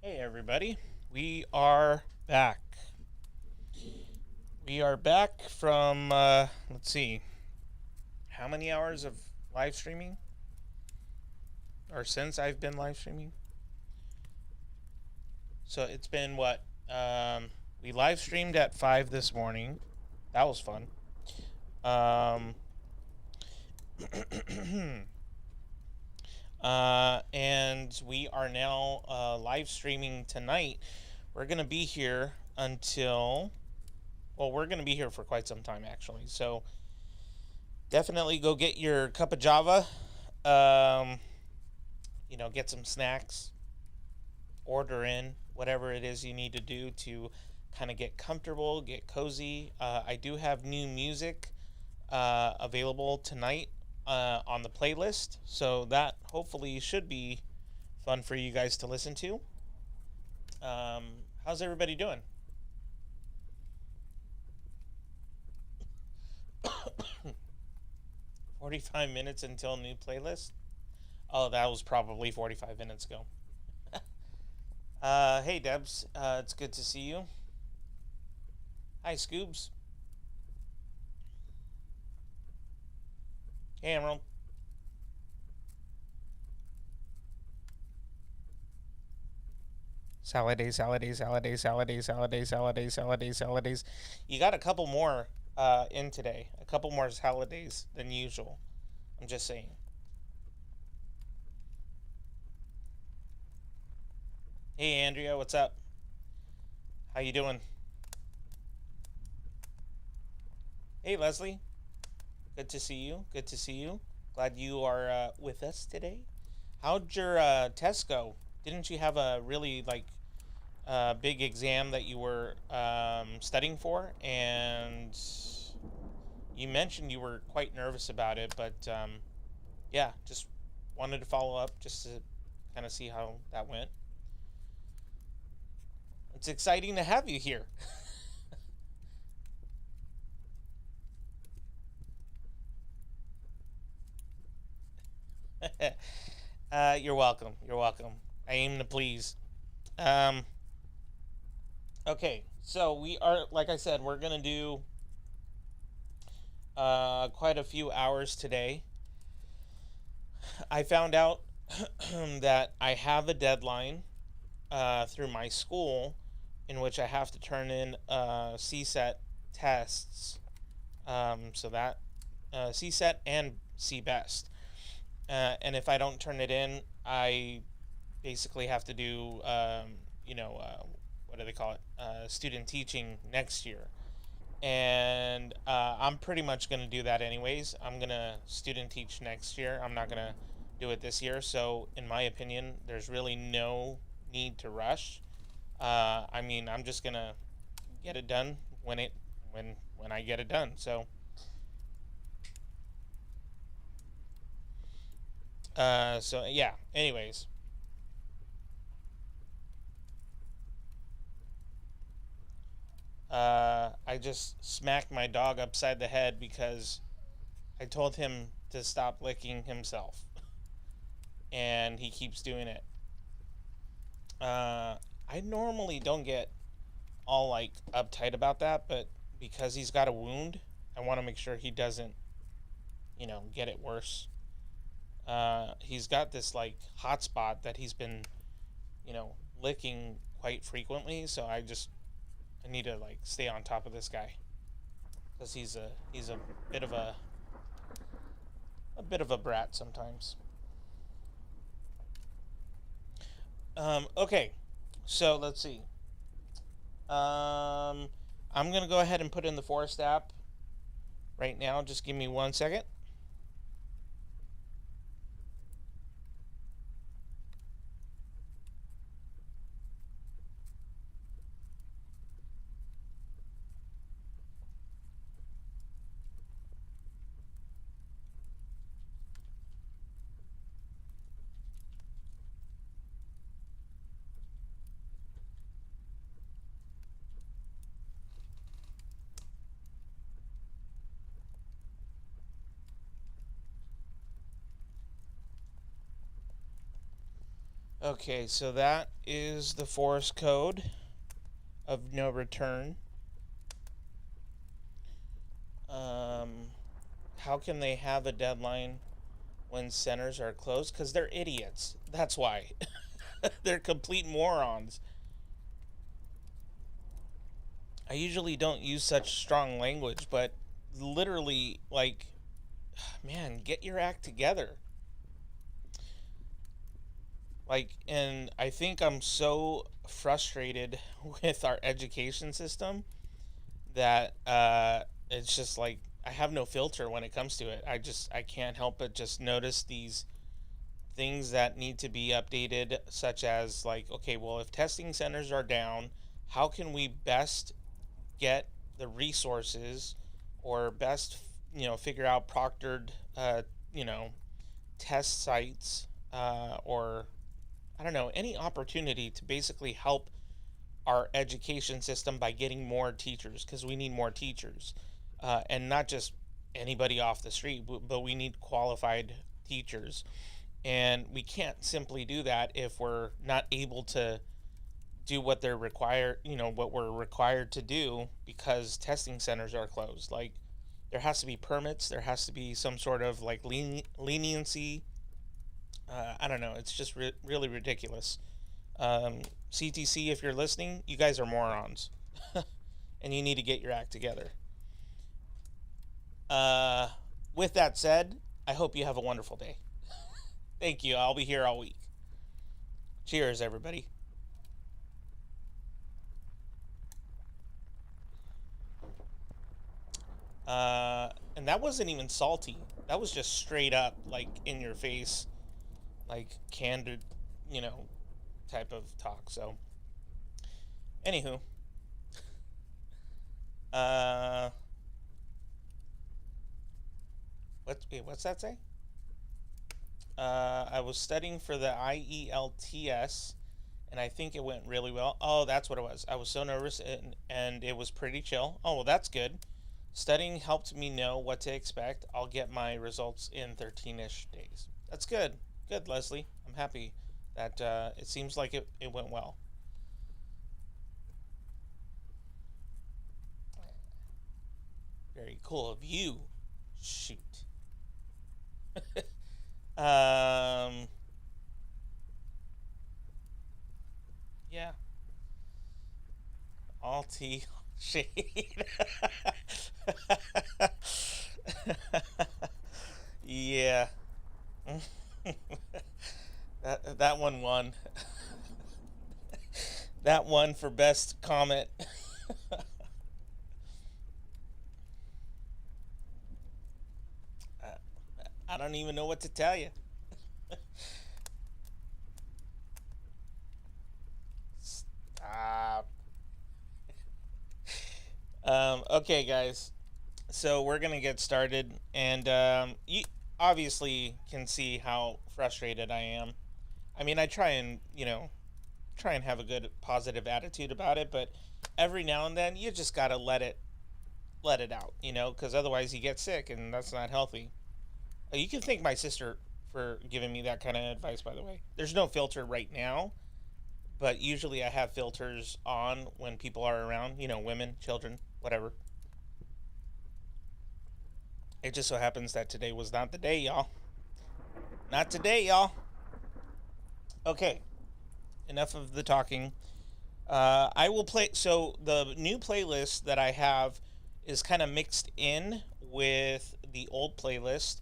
Hey everybody, we are back. We are back from, let's see, how many hours of live streaming? Or since I've been live streaming? So it's been what? We live streamed at 5 this morning. That was fun. Um, and we are now live streaming tonight. We're going to be here until, well, we're going to be here for quite some time actually. So definitely go get your cup of Java. Um, get some snacks, order in whatever it is you need to do to kind of get comfortable, get cozy. I do have new music available tonight on the playlist, so that hopefully should be fun for you guys to listen to. How's everybody doing? 45 minutes until new playlist? Oh, that was probably 45 minutes ago. Hey, Debs. It's good to see you. Hi, Scoobs. Hey, Emerald. Saladay, saladay, saladay, saladay, saladay, saladay, saladay, saladay. You got a couple more in today. A couple more salads than usual. I'm just saying. Hey, Andrea, what's up? How you doing? Hey, Leslie. Good to see you. Good to see you. Glad you are with us today. How'd your test go? Didn't you have a really big exam that you were studying for? And you mentioned you were quite nervous about it, but yeah, just wanted to follow up just to kind of see how that went. It's exciting to have you here. You're welcome. You're welcome. I aim to please. Um, okay, so we are, like I said, we're gonna do quite a few hours today. I found out that I have a deadline through my school in which I have to turn in CSET tests. So that CSET and CBEST. And if I don't turn it in, I basically have to do, what do they call it? Student teaching next year. And I'm pretty much going to do that anyways. I'm going to student teach next year. I'm not going to do it this year. So, in my opinion, there's really no need to rush. I mean, I'm just going to get it done when I get it done. So yeah. Anyways, I just smacked my dog upside the head because I told him to stop licking himself, and he keeps doing it. I normally don't get all like uptight about that, but because he's got a wound, I want to make sure he doesn't, get it worse. He's got this like hot spot that he's been, licking quite frequently. So I need to like stay on top of this guy because he's a bit of a brat sometimes. Okay, so let's see. I'm gonna go ahead and put in the Forest app right now. Just give me 1 second. Okay, so that is the force code of no return. How can they have a deadline when centers are closed? Because they're idiots. That's why. They're complete morons. I usually don't use such strong language, but literally, like, man, get your act together. Like, and I think I'm so frustrated with our education system that it's just like I have no filter when it comes to it. I can't help but just notice these things that need to be updated, such as like, okay, well, if testing centers are down, how can we best get the resources or best, figure out proctored, you know, test sites, or I don't know, any opportunity to basically help our education system by getting more teachers, because we need more teachers, and not just anybody off the street, but we need qualified teachers. And we can't simply do that if we're not able to do what they're required, what we're required to do, because testing centers are closed. Like, there has to be permits, there has to be some sort of like leniency. I don't know. It's just really ridiculous. CTC, if you're listening, you guys are morons, and you need to get your act together. With that said, I hope you have a wonderful day. Thank you. I'll be here all week. Cheers, everybody. And that wasn't even salty. That was just straight up, like, in your face, like, candid, you know, type of talk. So, anywho, uh, what's that say? I was studying for the IELTS, and I think it went really well. Oh, that's what it was. I was so nervous, and it was pretty chill. Oh, well, that's good. Studying helped me know what to expect. I'll get my results in 13-ish days. That's good. Good, Leslie. I'm happy that it seems like it went well. Very cool of you. Shoot. um, yeah. All tea, shade. Yeah. That one won. That one for best comment. I don't even know what to tell you. Stop. Okay, guys. So we're gonna get started, and you obviously can see how frustrated I am. I mean, I try and have a good positive attitude about it, but every now and then you just gotta let it out, because otherwise you get sick, and that's not healthy. You can thank my sister for giving me that kind of advice. By the way, there's no filter right now, but usually I have filters on when people are around. Women, children, whatever. It just so happens that today was not the day, y'all. Not today, y'all. Okay, enough of the talking. I will play. So the new playlist that I have is kind of mixed in with the old playlist,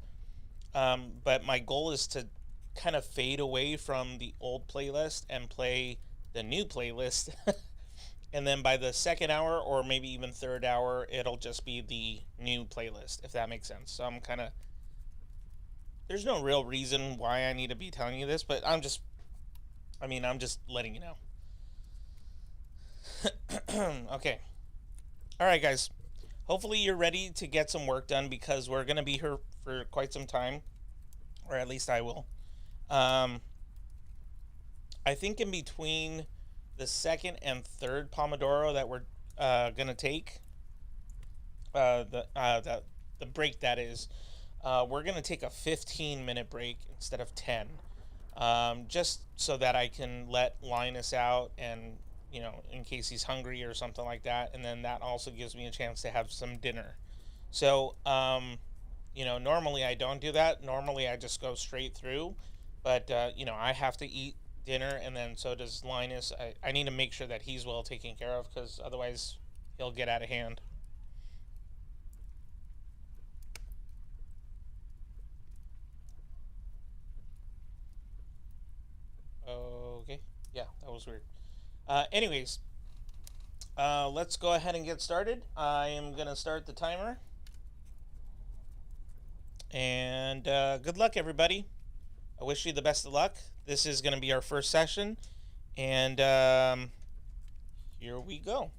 but my goal is to kind of fade away from the old playlist and play the new playlist. And then by the second hour, or maybe even third hour, it'll just be the new playlist, if that makes sense. So there's no real reason why I need to be telling you this, but I'm just letting you know. Okay. All right, guys. Hopefully you're ready to get some work done, because we're going to be here for quite some time, or at least I will. I think in between the second and third Pomodoro that we're going to take, the break that is, we're going to take a 15-minute break instead of 10. just so that I can let Linus out and, in case he's hungry or something like that. And then that also gives me a chance to have some dinner. So, normally I don't do that. Normally I just go straight through. But, I have to eat dinner, and then so does Linus. I need to make sure that he's well taken care of, because otherwise he'll get out of hand. Okay. Yeah, that was weird. Anyways, let's go ahead and get started. I am going to start the timer. And good luck, everybody. I wish you the best of luck. This is going to be our first session. And here we go.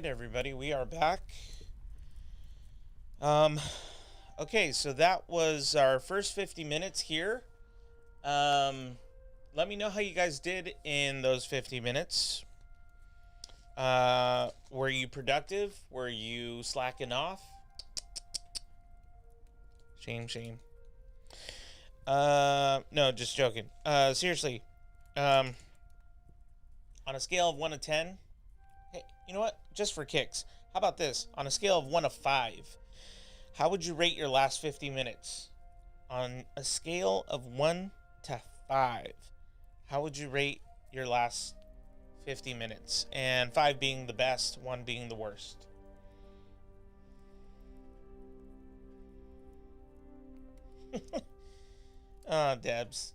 right, everybody, we are back. Okay, so that was our first 50 minutes here. Let me know how you guys did in those 50 minutes. Were you productive? Were you slacking off? Shame. No, just joking. Seriously, on a scale of 1 to 10, hey, you know what? Just for kicks, how about this? On a scale of 1 to 5, how would you rate your last 50 minutes? On a scale of 1 to 5, how would you rate your last 50 minutes? And 5 being the best, 1 being the worst. Oh, Debs.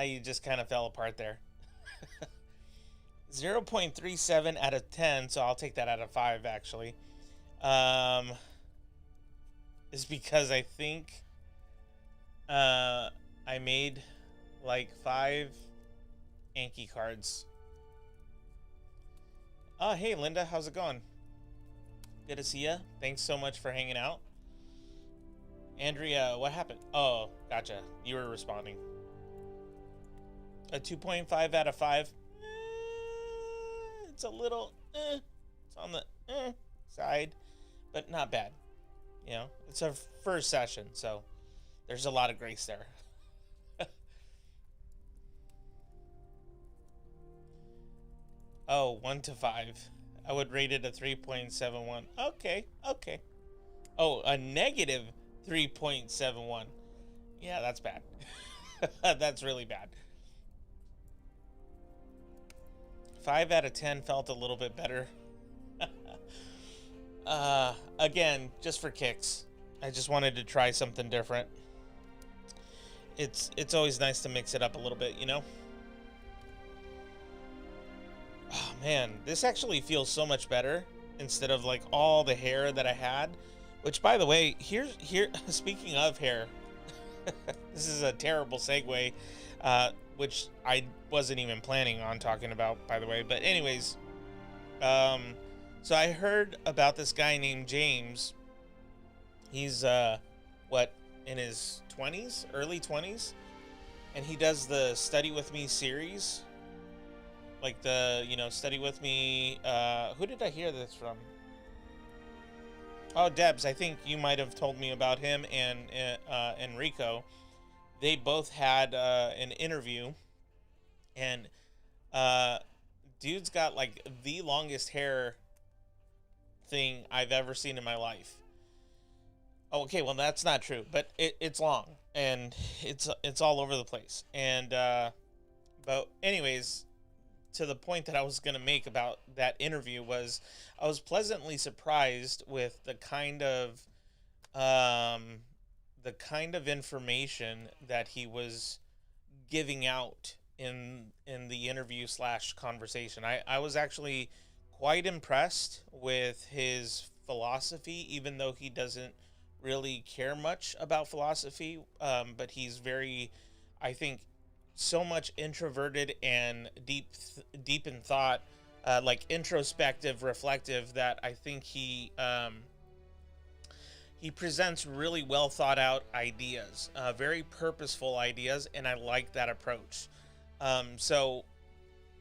You just kind of fell apart there. 0.37 out of 10, so I'll take that out of 5, actually. Is because I think I made like 5 Anki cards. Oh, hey, Linda, how's it going? Good to see ya. Thanks so much for hanging out. Andrea, what happened? Oh, gotcha. You were responding. A 2.5 out of 5. It's a little, it's on the side, but not bad. You know, it's our first session, so there's a lot of grace there. Oh, 1 to 5. I would rate it a 3.71. Okay. Oh, a negative 3.71. Yeah, that's bad. That's really bad. 5 out of 10 felt a little bit better. Again, just for kicks. I just wanted to try something different. It's always nice to mix it up a little bit, you know? Oh man, this actually feels so much better instead of like all the hair that I had. Which, by the way, here speaking of hair, this is a terrible segue, which I wasn't even planning on talking about, by the way. But anyways, so I heard about this guy named James. He's what, in his 20s, early 20s, and he does the Study With Me series, like the, you know, Study With Me. Who did I hear this from? Oh, Debs, I think you might have told me about him and Enrico. They both had an interview, and dude's got like the longest hair thing I've ever seen in my life. Oh, okay, well that's not true, but it's long and it's all over the place. And but anyways, to the point that I was going to make about that interview was I was pleasantly surprised with the kind of information that he was giving out in the interview / conversation. I was actually quite impressed with his philosophy, even though he doesn't really care much about philosophy, but he's very, I think, so much introverted and deep in thought, like introspective, reflective, that I think he presents really well thought out ideas, very purposeful ideas, and I like that approach. So,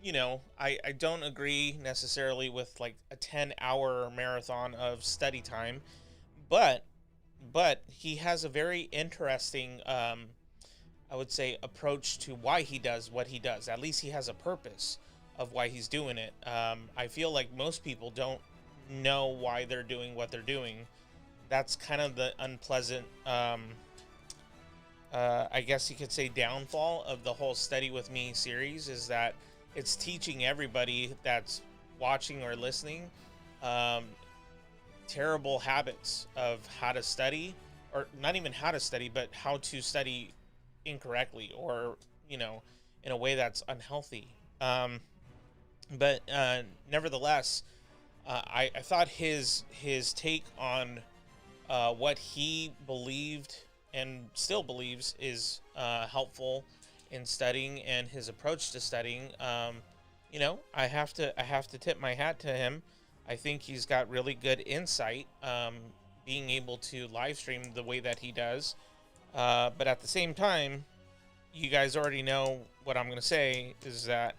you know, I don't agree necessarily with like a 10-hour marathon of study time, but he has a very interesting, I would say, approach to why he does what he does. At least he has a purpose of why he's doing it. I feel like most people don't know why they're doing what they're doing. That's kind of the unpleasant, I guess you could say, downfall of the whole Study With Me series, is that it's teaching everybody that's watching or listening terrible habits of how to study, or not even how to study, but how to study incorrectly, or, you know, in a way that's unhealthy. But nevertheless, I thought his take on what he believed and still believes is helpful in studying, and his approach to studying, I have to tip my hat to him. I think he's got really good insight, being able to live stream the way that he does. But at the same time, you guys already know what I'm going to say is that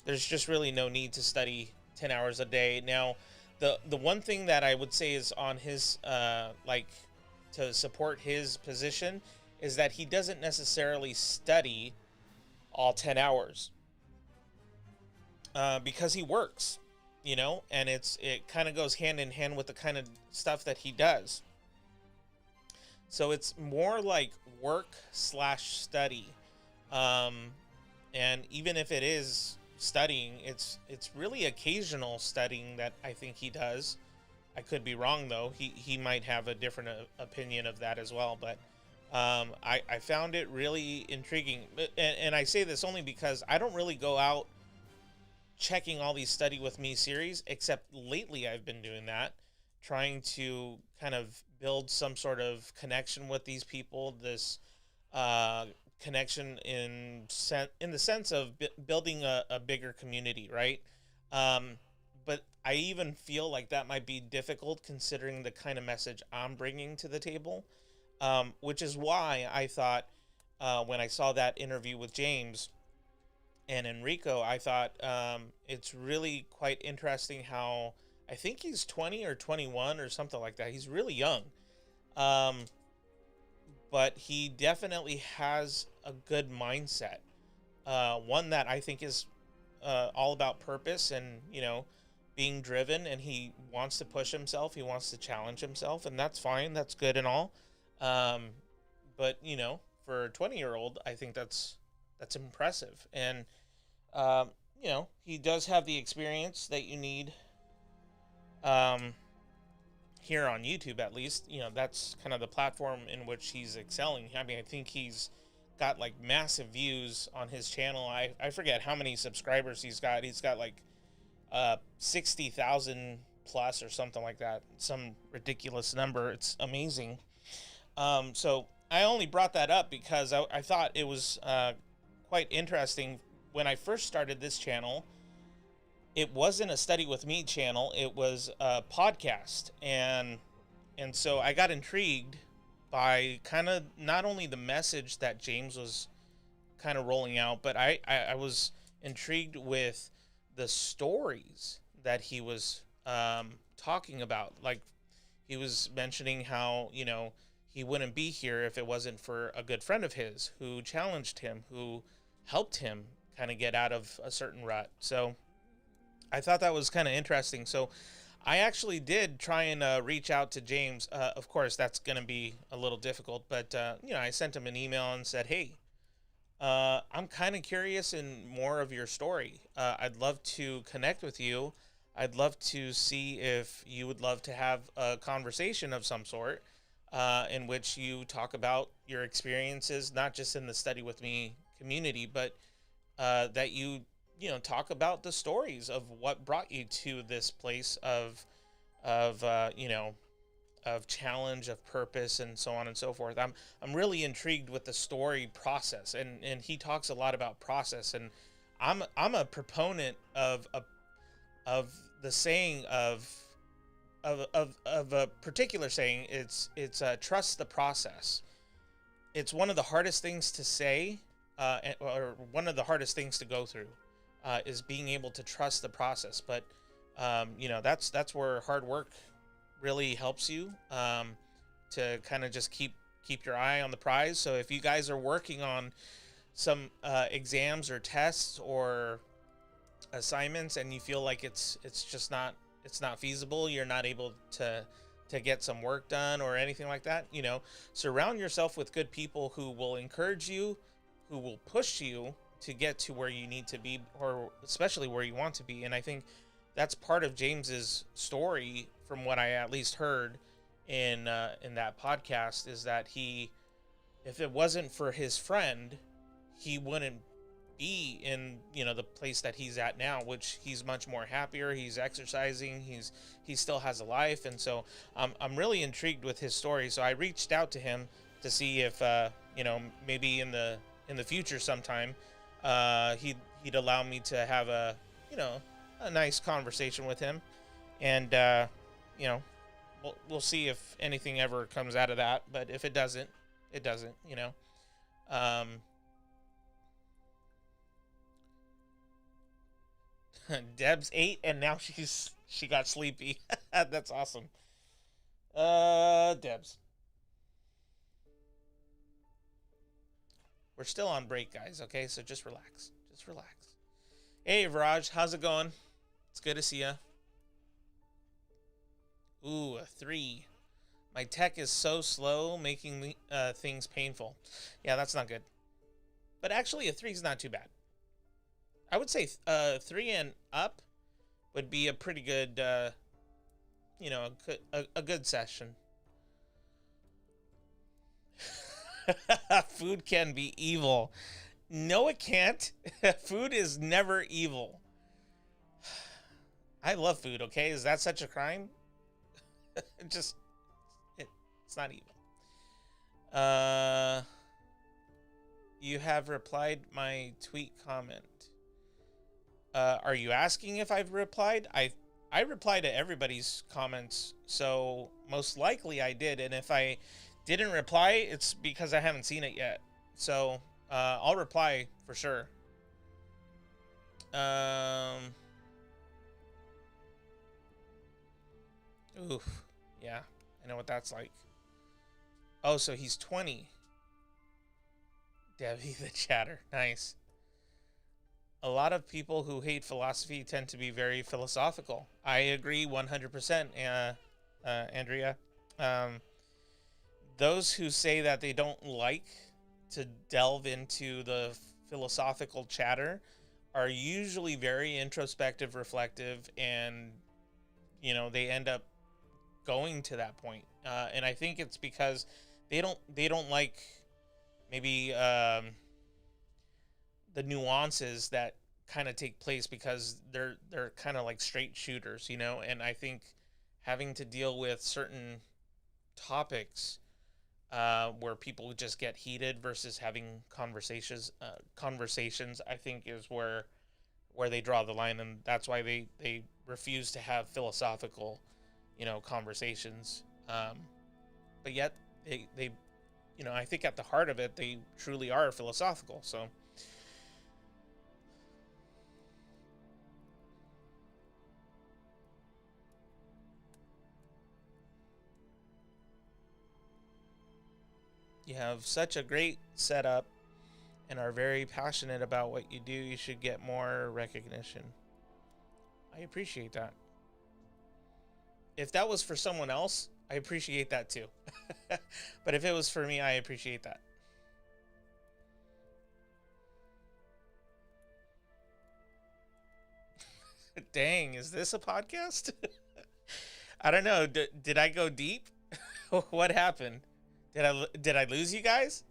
there's just really no need to study 10 hours a day. Now, the one thing that I would say is on his, like, to support his position is that he doesn't necessarily study all 10 hours, because he works, and it kind of goes hand in hand with the kind of stuff that he does. So it's more like work slash study. And even if it is studying, it's really occasional studying that I think he does. I could be wrong, though. He might have a different opinion of that as well. But I found it really intriguing. And I say this only because I don't really go out checking all these study with me series, except lately I've been doing that, trying to kind of build some sort of connection with these people, this connection in the sense of building a bigger community, right? But I even feel like that might be difficult considering the kind of message I'm bringing to the table, which is why I thought, when I saw that interview with James and Enrico, I thought it's really quite interesting how I think he's 20 or 21 or something like that. He's really young. But he definitely has a good mindset. One that I think is all about purpose and, being driven, and he wants to push himself. He wants to challenge himself, and that's fine. That's good and all. But, for a 20-year-old, I think that's impressive. And, he does have the experience that you need, here on YouTube, at least. That's kind of the platform in which he's excelling. I mean, I think he's got like massive views on his channel. I forget how many subscribers he's got. He's got like 60,000 plus or something like that. Some ridiculous number. It's amazing. So I only brought that up because I thought it was quite interesting. When I first started this channel, it wasn't a study with me channel. It was a podcast. And so I got intrigued by kind of not only the message that James was kind of rolling out, but I was intrigued with the stories that he was talking about. Like, he was mentioning how, he wouldn't be here if it wasn't for a good friend of his who challenged him, who helped him kind of get out of a certain rut. So I thought that was kind of interesting. So I actually did try and reach out to James. Of course, that's going to be a little difficult, but, I sent him an email and said, hey, I'm kind of curious in more of your story. I'd love to connect with you. I'd love to see if you would love to have a conversation of some sort, in which you talk about your experiences, not just in the Study With Me community, but that you talk about the stories of what brought you to this place of challenge, of purpose, and so on and so forth. I'm really intrigued with the story process, and he talks a lot about process, and I'm a proponent of the saying of a particular saying. It's trust the process. It's one of the hardest things to say, or one of the hardest things to go through. Is being able to trust the process. But, that's where hard work really helps you, to kind of just keep your eye on the prize. So if you guys are working on some exams or tests or assignments and you feel like it's just not feasible, you're not able to get some work done or anything like that, surround yourself with good people who will encourage you, who will push you to get to where you need to be, or especially where you want to be. And I think that's part of James's story, from what I at least heard in that podcast, is that if it wasn't for his friend, he wouldn't be in the place that he's at now, which he's much more happier. He's exercising. He still has a life, and so I'm really intrigued with his story. So I reached out to him to see if maybe in the future sometime, he'd allow me to have a a nice conversation with him, and you know, we'll see if anything ever comes out of that. But if it doesn't, it doesn't. Deb's 8, and now she got sleepy. That's awesome. Debs. We're still on break, guys. Okay, so just relax. Just relax. Hey, Viraj, how's it going? It's good to see ya. Ooh, a 3. My tech is so slow, making things painful. Yeah, that's not good. But actually, a 3 is not too bad. I would say 3 and up would be a pretty good, a good session. Food can be evil. No, it can't. Food is never evil. I love food, okay? Is that such a crime? It's not evil. You have replied my tweet comment. Are you asking if I've replied? I reply to everybody's comments, so most likely I did. And if I didn't reply, it's because I haven't seen it yet. So I'll reply for sure. Oof. Yeah, I know what that's like. Oh, so he's 20. Debbie the chatter. Nice. A lot of people who hate philosophy tend to be very philosophical. I agree 100%, Andrea. Those who say that they don't like to delve into the philosophical chatter are usually very introspective, reflective, and, they end up going to that point. And I think it's because they don't like maybe the nuances that kind of take place because they're kind of like straight shooters, and I think having to deal with certain topics where people just get heated versus having conversations, I think is where they draw the line, and that's why they refuse to have philosophical, conversations. But yet they I think at the heart of it, they truly are philosophical. So you have such a great setup and are very passionate about what you do. You should get more recognition. I appreciate that. If that was for someone else, I appreciate that too. But if it was for me, I appreciate that. Dang, is this a podcast? I don't know. Did I go deep? What happened? Did I lose you guys?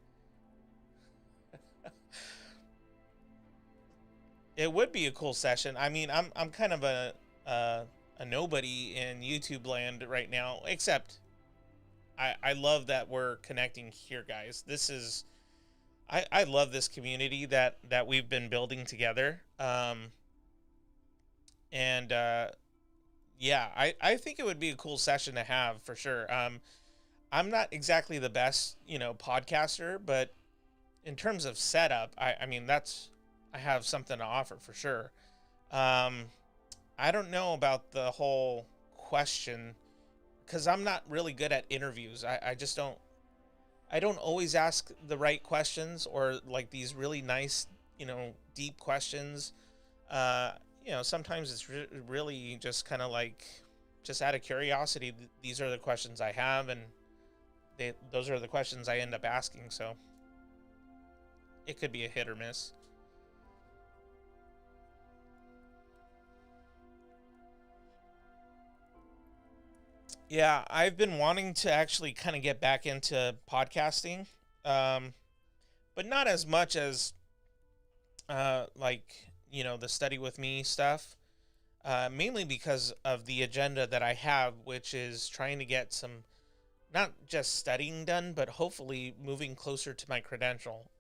It would be a cool session. I mean, I'm kind of a nobody in YouTube land right now, except I love that we're connecting here, guys. This is I love this community that we've been building together. And yeah, I think it would be a cool session to have for sure. I'm not exactly the best, podcaster, but in terms of setup, I mean, I have something to offer for sure. I don't know about the whole question because I'm not really good at interviews. I just I don't always ask the right questions or like these really nice, deep questions. Sometimes it's really just kind of like just out of curiosity. These are the questions I have, and those are the questions I end up asking. So it could be a hit or miss. Yeah, I've been wanting to actually kind of get back into podcasting, but not as much as like the study with me stuff. Mainly because of the agenda that I have, which is trying to get some not just studying done, but hopefully moving closer to my credential.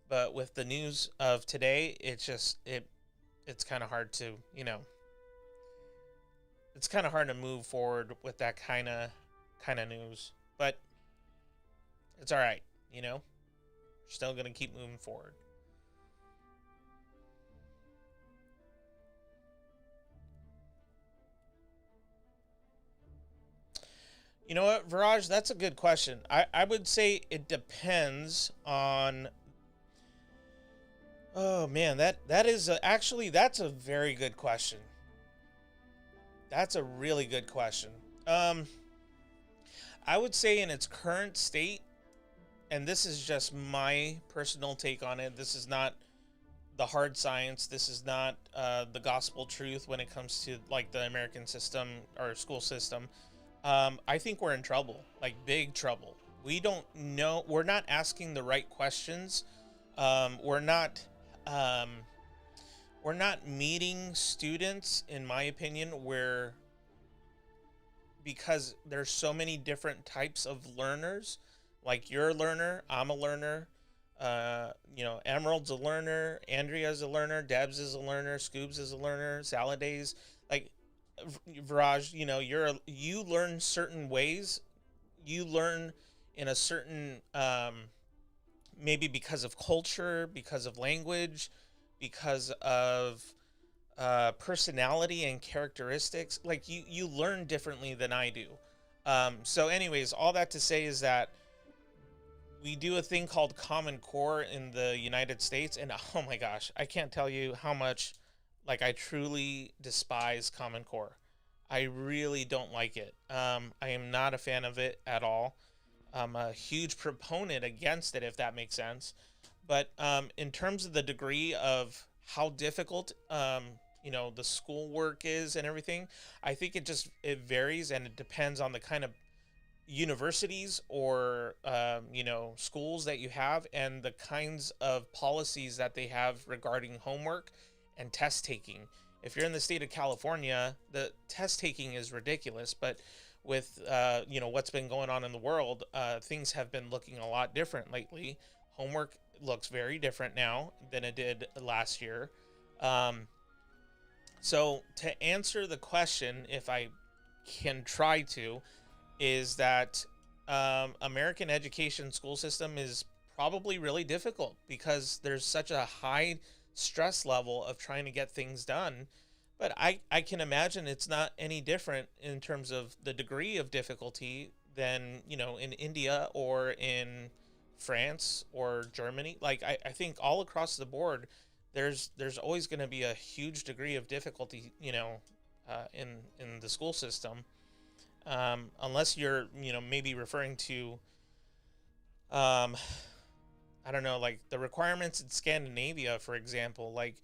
But with the news of today, it it's kind of hard to, it's kind of hard to move forward with that kind of news. But it's all right, We're still going to keep moving forward. You know what, Viraj? That's a good question. I would say it depends on. Oh man, that is actually that's a very good question. That's a really good question. I would say in its current state, and this is just my personal take on it. This is not the hard science. This is not the gospel truth when it comes to like the American system or school system. I think we're in trouble, like big trouble. We don't know. We're not asking the right questions. We're not. We're not meeting students, in my opinion, where because there's so many different types of learners. Like you're a learner, I'm a learner. Emerald's a learner, Andrea's a learner, Debs is a learner, Scoobs is a learner, Saladays. Like Viraj, you learn certain ways. You learn in a certain maybe because of culture, because of language, because of personality and characteristics. Like you learn differently than I do. So anyways, all that to say is that we do a thing called Common Core in the United States, and oh my gosh, I can't tell you how much like I truly despise Common Core. I really don't like it. I am not a fan of it at all. I'm a huge proponent against it, if that makes sense. But in terms of the degree of how difficult, the schoolwork is and everything, I think it varies and it depends on the kind of universities or schools that you have and the kinds of policies that they have regarding homework and test taking. If you're in the state of California, the test taking is ridiculous, but with what's been going on in the world, things have been looking a lot different lately. Homework looks very different now than it did last year. So to answer the question, if I can try to, is that American education school system is probably really difficult because there's such a high stress level of trying to get things done. But I can imagine it's not any different in terms of the degree of difficulty than, in India or in France or Germany. Like I think all across the board, there's always going to be a huge degree of difficulty, in the school system. Unless you're, maybe referring to, I don't know, like the requirements in Scandinavia, for example. Like,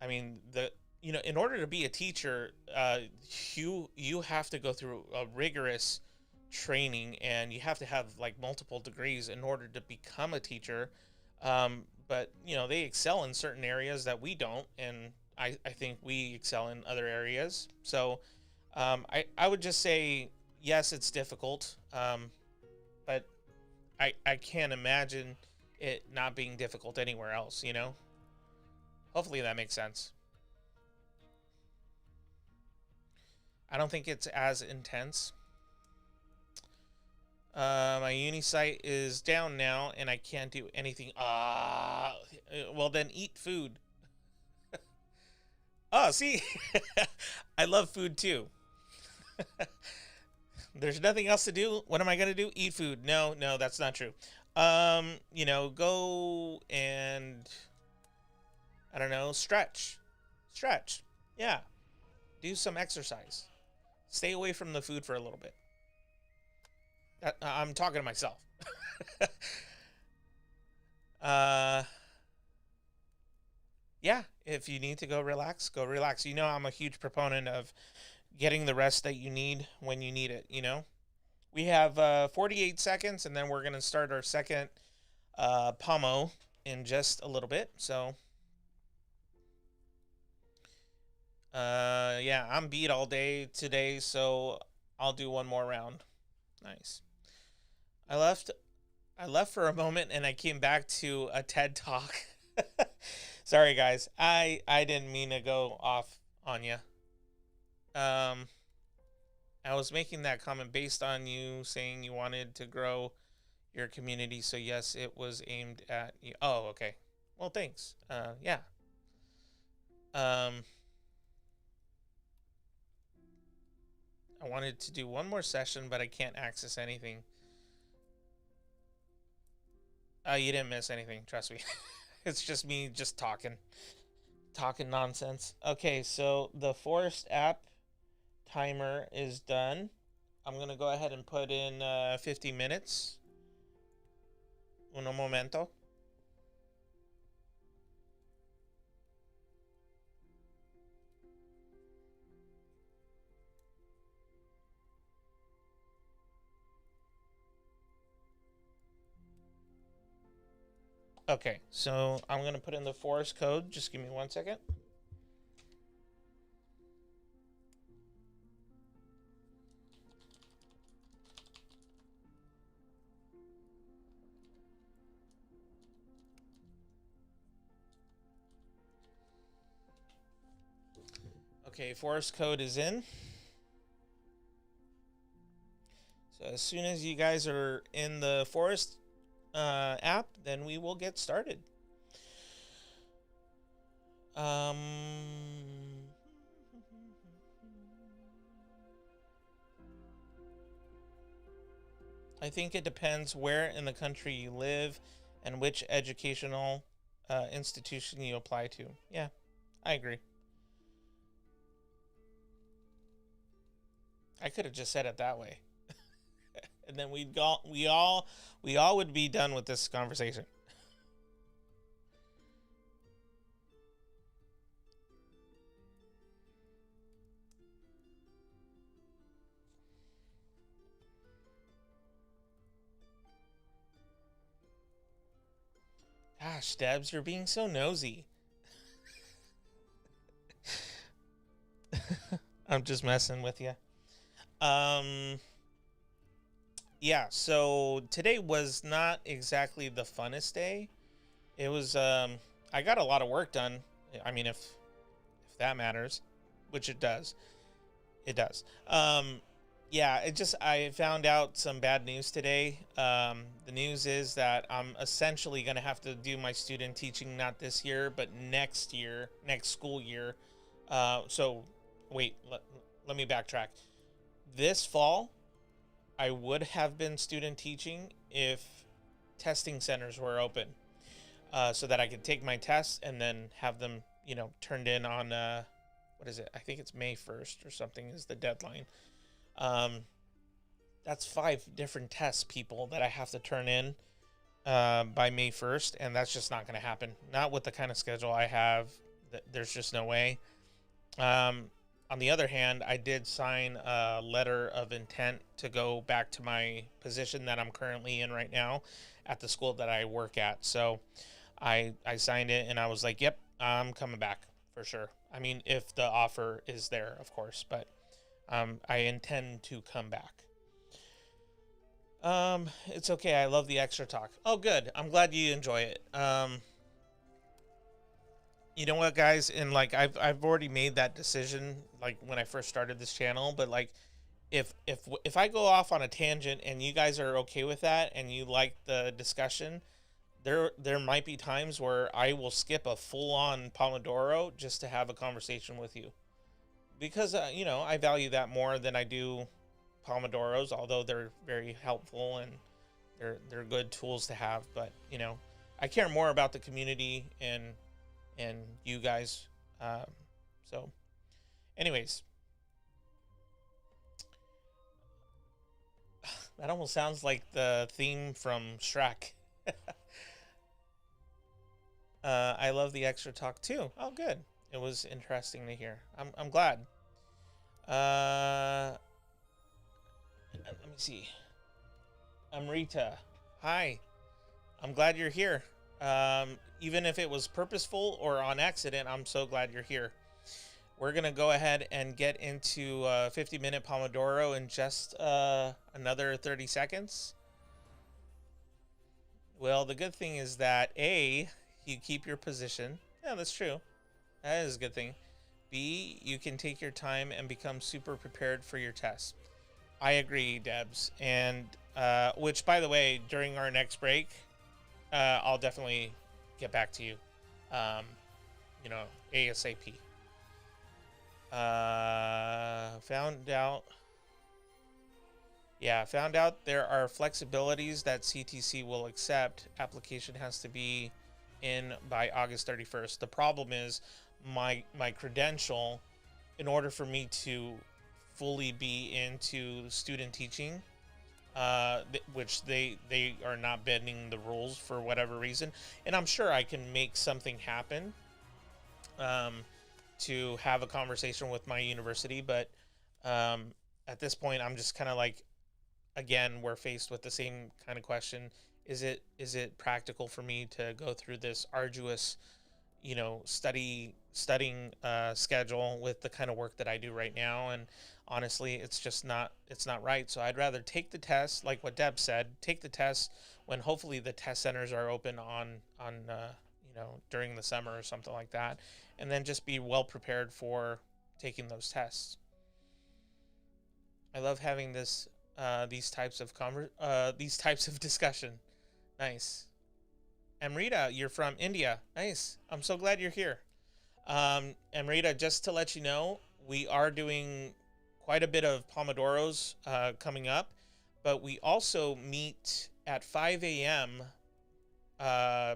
I mean, in order to be a teacher, you have to go through a rigorous training, and you have to have like multiple degrees in order to become a teacher. But they excel in certain areas that we don't, and I think we excel in other areas. So I would just say yes, it's difficult, but I can't imagine it not being difficult anywhere else. Hopefully that makes sense. I don't think it's as intense. My uni site is down now, and I can't do anything. Well then eat food. Oh, see, I love food too. There's nothing else to do. What am I gonna do? Eat food? No, that's not true. Go and I don't know, stretch. Yeah, do some exercise. Stay away from the food for a little bit. I'm talking to myself. Yeah, if you need to go relax, go relax. I'm a huge proponent of getting the rest that you need when you need it. We have 48 seconds, and then we're going to start our second pomo in just a little bit. So, yeah, I'm beat all day today, so I'll do one more round. Nice. I left for a moment, and I came back to a TED Talk. Sorry, guys. I didn't mean to go off on you. I was making that comment based on you saying you wanted to grow your community. So yes, it was aimed at you. Oh, okay. Well, thanks. Yeah. I wanted to do one more session, but I can't access anything. You didn't miss anything. Trust me. It's just me just talking nonsense. Okay, so the Forest app timer is done. I'm gonna go ahead and put in 50 minutes. Uno momento. Okay, so I'm gonna put in the Forest code. Just give me 1 second. Okay, Forest code is in. So as soon as you guys are in the Forest app, then we will get started. I think it depends where in the country you live and which educational institution you apply to. Yeah, I agree. I could have just said it that way. And then we all would be done with this conversation. Gosh, Debs, you're being so nosy. I'm just messing with you. Yeah, so today was not exactly the funnest day. It was I got a lot of work done. I mean, if that matters, which it does. It does. Yeah, I found out some bad news today. The news is that I'm essentially going to have to do my student teaching not this year, but next year, next school year. So wait, let me backtrack. This fall, I would have been student teaching if testing centers were open, so that I could take my tests and then have them, turned in on, what is it? I think it's May 1st or something is the deadline. That's 5 different tests, people, that I have to turn in by May 1st, and that's just not going to happen. Not with the kind of schedule I have. There's just no way. On the other hand, I did sign a letter of intent to go back to my position that I'm currently in right now at the school that I work at. So I signed it, and I was like, yep, I'm coming back for sure. I mean, if the offer is there, of course, but I intend to come back. It's okay. I love the extra talk. Oh, good. I'm glad you enjoy it. You know what, guys? And like, I've already made that decision, like when I first started this channel. But like, if I go off on a tangent and you guys are okay with that and you like the discussion, there might be times where I will skip a full-on Pomodoro just to have a conversation with you, because I value that more than I do Pomodoros, although they're very helpful and they're good tools to have. But I care more about the community and you guys. So anyways, that almost sounds like the theme from Shrek. I love the extra talk too. Oh, good. It was interesting to hear. I'm glad. Let me see. Amrita, hi. I'm glad you're here. Even if it was purposeful or on accident, I'm so glad you're here. We're going to go ahead and get into 50-minute Pomodoro in just another 30 seconds. Well, the good thing is that, A, you keep your position. Yeah, that's true. That is a good thing. B, you can take your time and become super prepared for your test. I agree, Debs. And which, by the way, during our next break, I'll definitely get back to you. Um, ASAP. Found out. Yeah, found out there are flexibilities that CTC will accept. Application has to be in by August 31st. The problem is my credential, in order for me to fully be into student teaching, which they are not bending the rules for whatever reason, and I'm sure I can make something happen to have a conversation with my university, but at this point I'm just kind of like, again, we're faced with the same kind of question. Is it practical for me to go through this arduous, studying schedule with the kind of work that I do right now? And honestly, it's not right. So I'd rather take the test, like what Deb said, take the test when hopefully the test centers are open on during the summer or something like that, and then just be well prepared for taking those tests. I love having these types of discussion. Nice. Amrita, you're from India. Nice. I'm so glad you're here. Amrita, just to let you know, we are doing quite a bit of Pomodoros coming up, but we also meet at 5 a.m.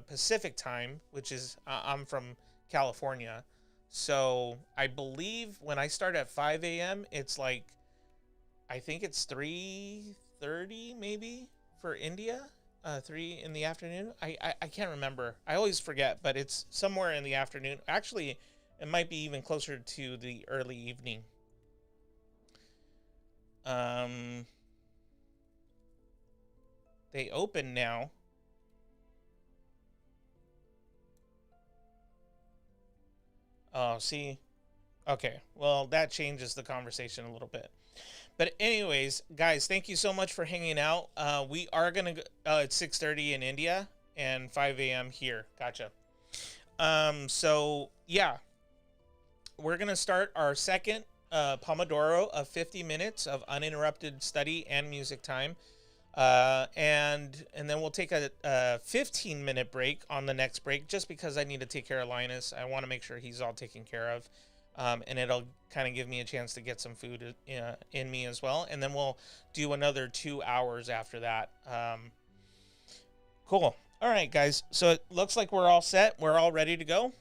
Pacific time, which is, I'm from California. So I believe when I start at 5 a.m., it's like, I think it's 3:30 maybe for India, 3 in the afternoon. I can't remember. I always forget, but it's somewhere in the afternoon. Actually, it might be even closer to the early evening. They open now. Oh, see? Okay, well, that changes the conversation a little bit. But anyways, guys, thank you so much for hanging out. We are going to go, it's 6:30 in India and 5 a.m. here. Gotcha. So, yeah, we're going to start our second Pomodoro of 50 minutes of uninterrupted study and music time. And then we'll take a 15-minute break on the next break, just because I need to take care of Linus. I want to make sure he's all taken care of. And it'll kind of give me a chance to get some food in me as well. And then we'll do another 2 hours after that. Cool. All right, guys. So it looks like we're all set. We're all ready to go.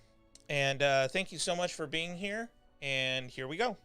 And thank you so much for being here. And here we go.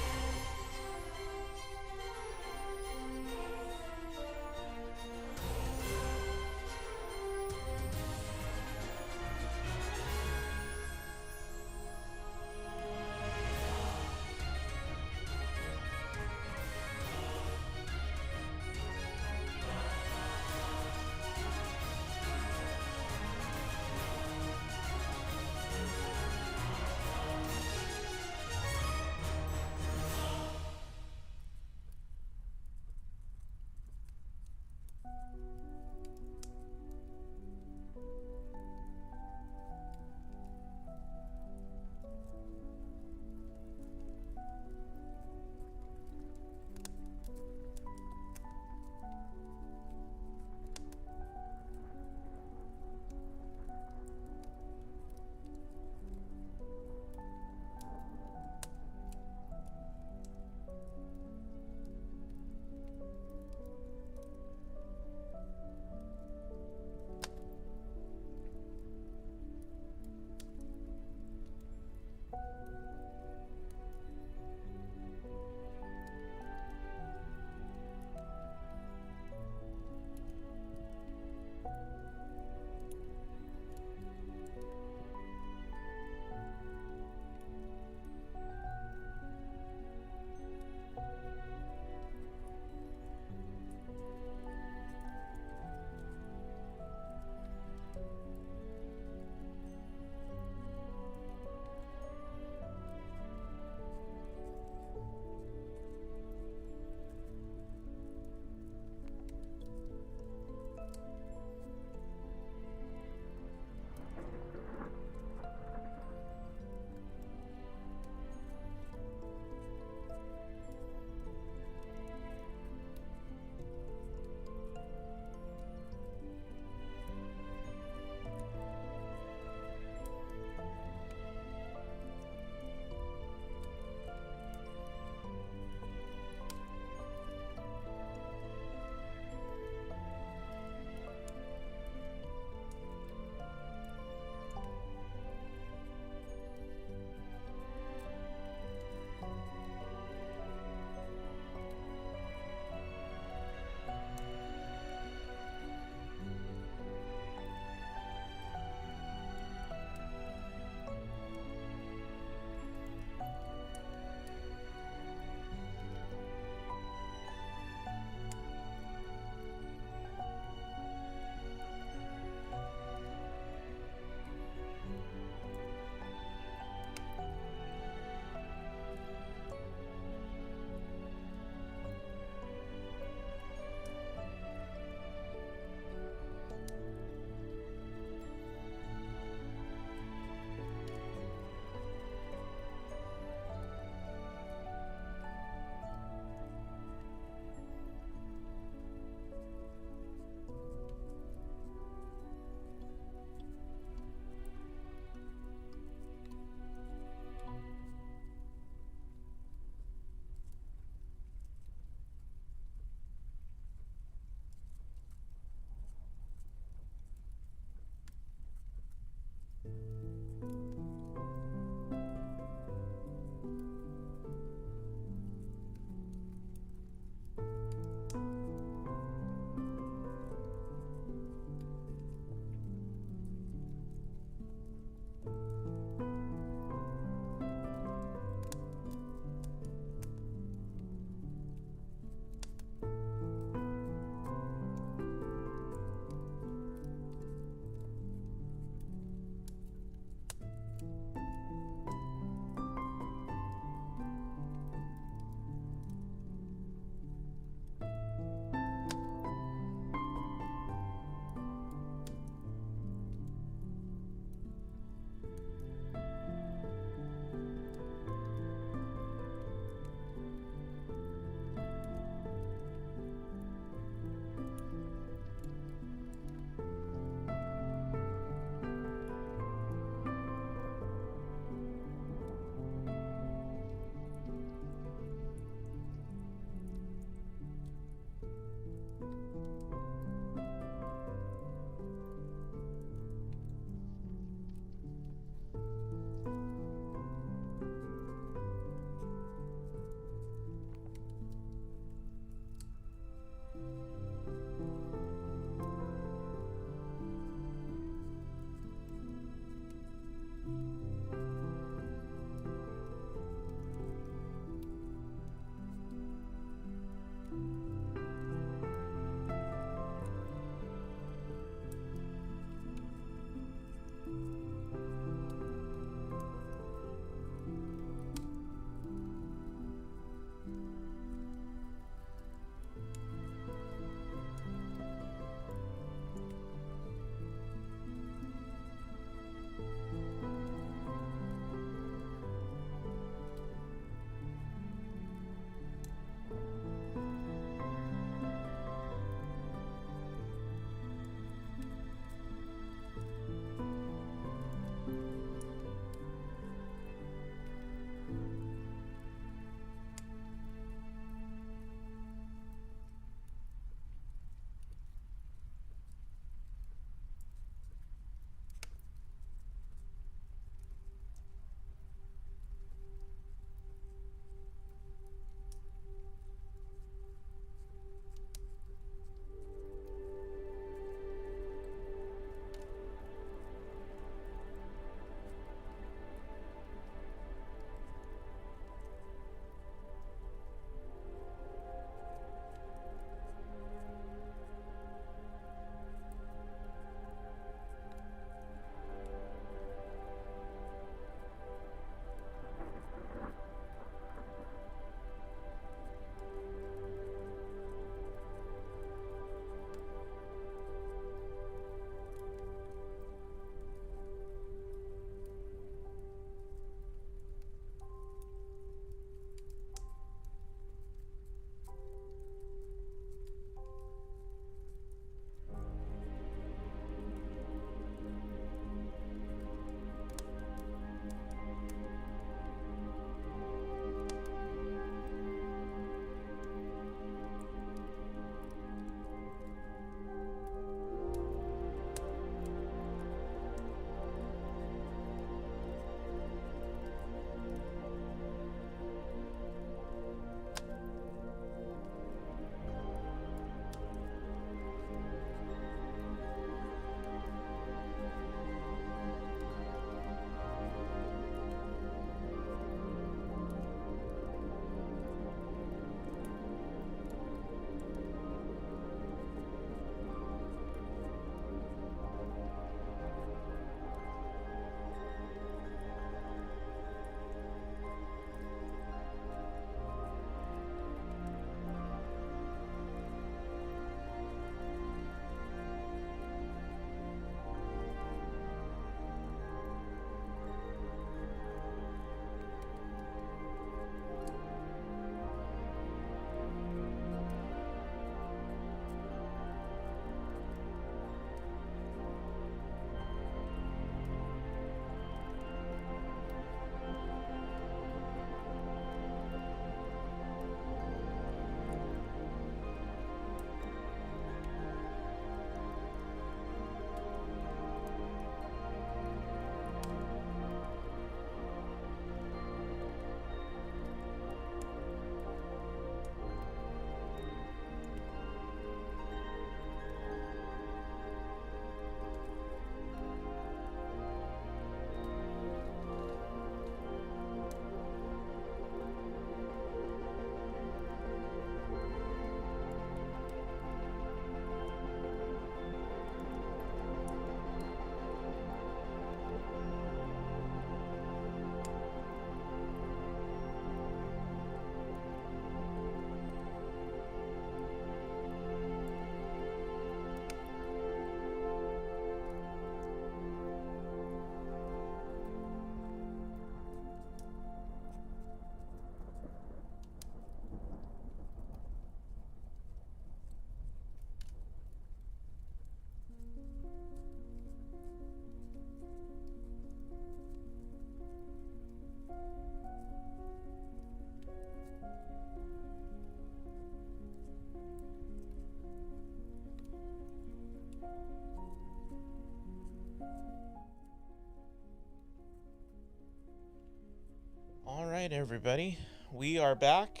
All right, everybody, we are back.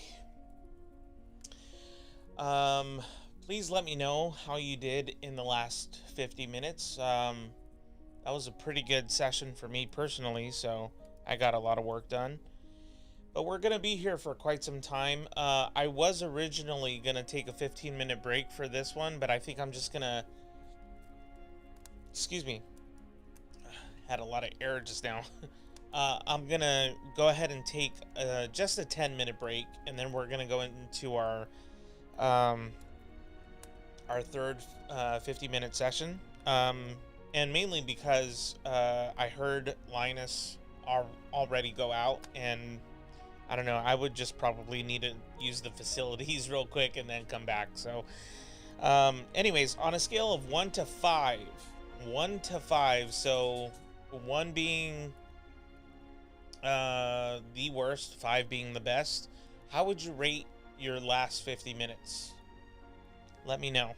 Please let me know how you did in the last 50 minutes. That was a pretty good session for me personally, so I got a lot of work done. But we're going to be here for quite some time. I was originally going to take a 15-minute break for this one, but I think I'm just going to... Excuse me. Had a lot of air just now. I'm going to go ahead and take just a 10-minute break, and then we're going to go into our third 50-minute session. And mainly because I heard Linus already go out, and I don't know, I would just probably need to use the facilities real quick and then come back. So anyways, on a scale of 1 to 5, so 1 being the worst, 5 being the best, how would you rate your last 50 minutes? Let me know.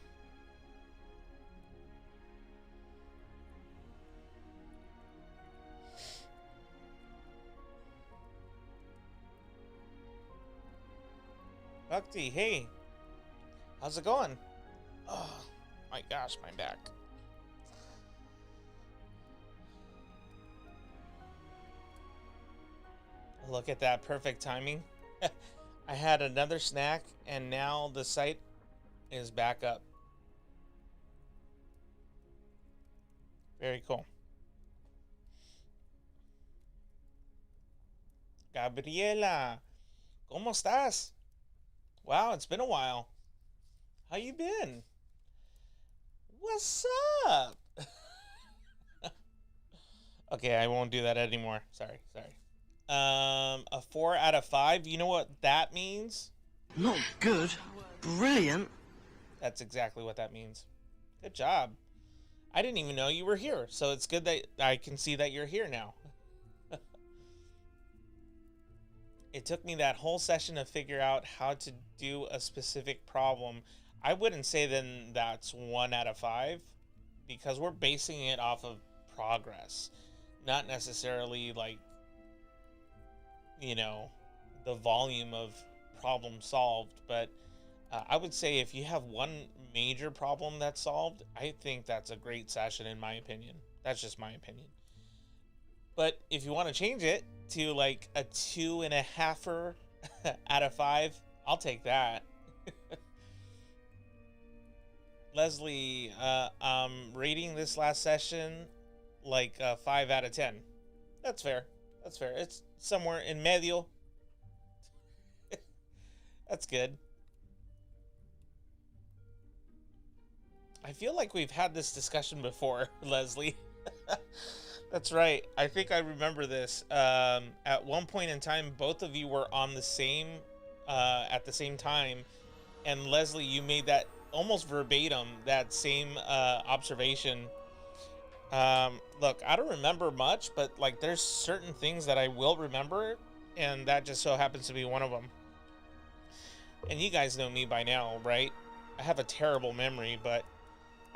Bhakti, hey, how's it going? Oh my gosh, my back. Look at that, perfect timing. I had another snack and now the site is back up. Very cool. Gabriela, ¿cómo estás? Wow, it's been a while. How you been? What's up? Okay, I won't do that anymore. Sorry. A 4 out of 5. You know what that means? Not good. Brilliant. That's exactly what that means. Good job. I didn't even know you were here, so it's good that I can see that you're here now. It took me that whole session to figure out how to do a specific problem. I wouldn't say then that's 1 out of 5, because we're basing it off of progress, not necessarily like, you know, the volume of problem solved. But I would say if you have one major problem that's solved, I think that's a great session in my opinion. That's just my opinion. But if you want to change it to like a 2.5 out of 5, I'll take that. Leslie, rating this last session like a 5 out of 10. That's fair. That's fair. It's somewhere in medio. That's good. I feel like we've had this discussion before, Leslie. That's right. I think I remember this. At one point in time, both of you were on the same, at the same time. And Leslie, you made that almost verbatim, that same observation. Look, I don't remember much, but like there's certain things that I will remember, and that just so happens to be one of them. And you guys know me by now, right? I have a terrible memory, but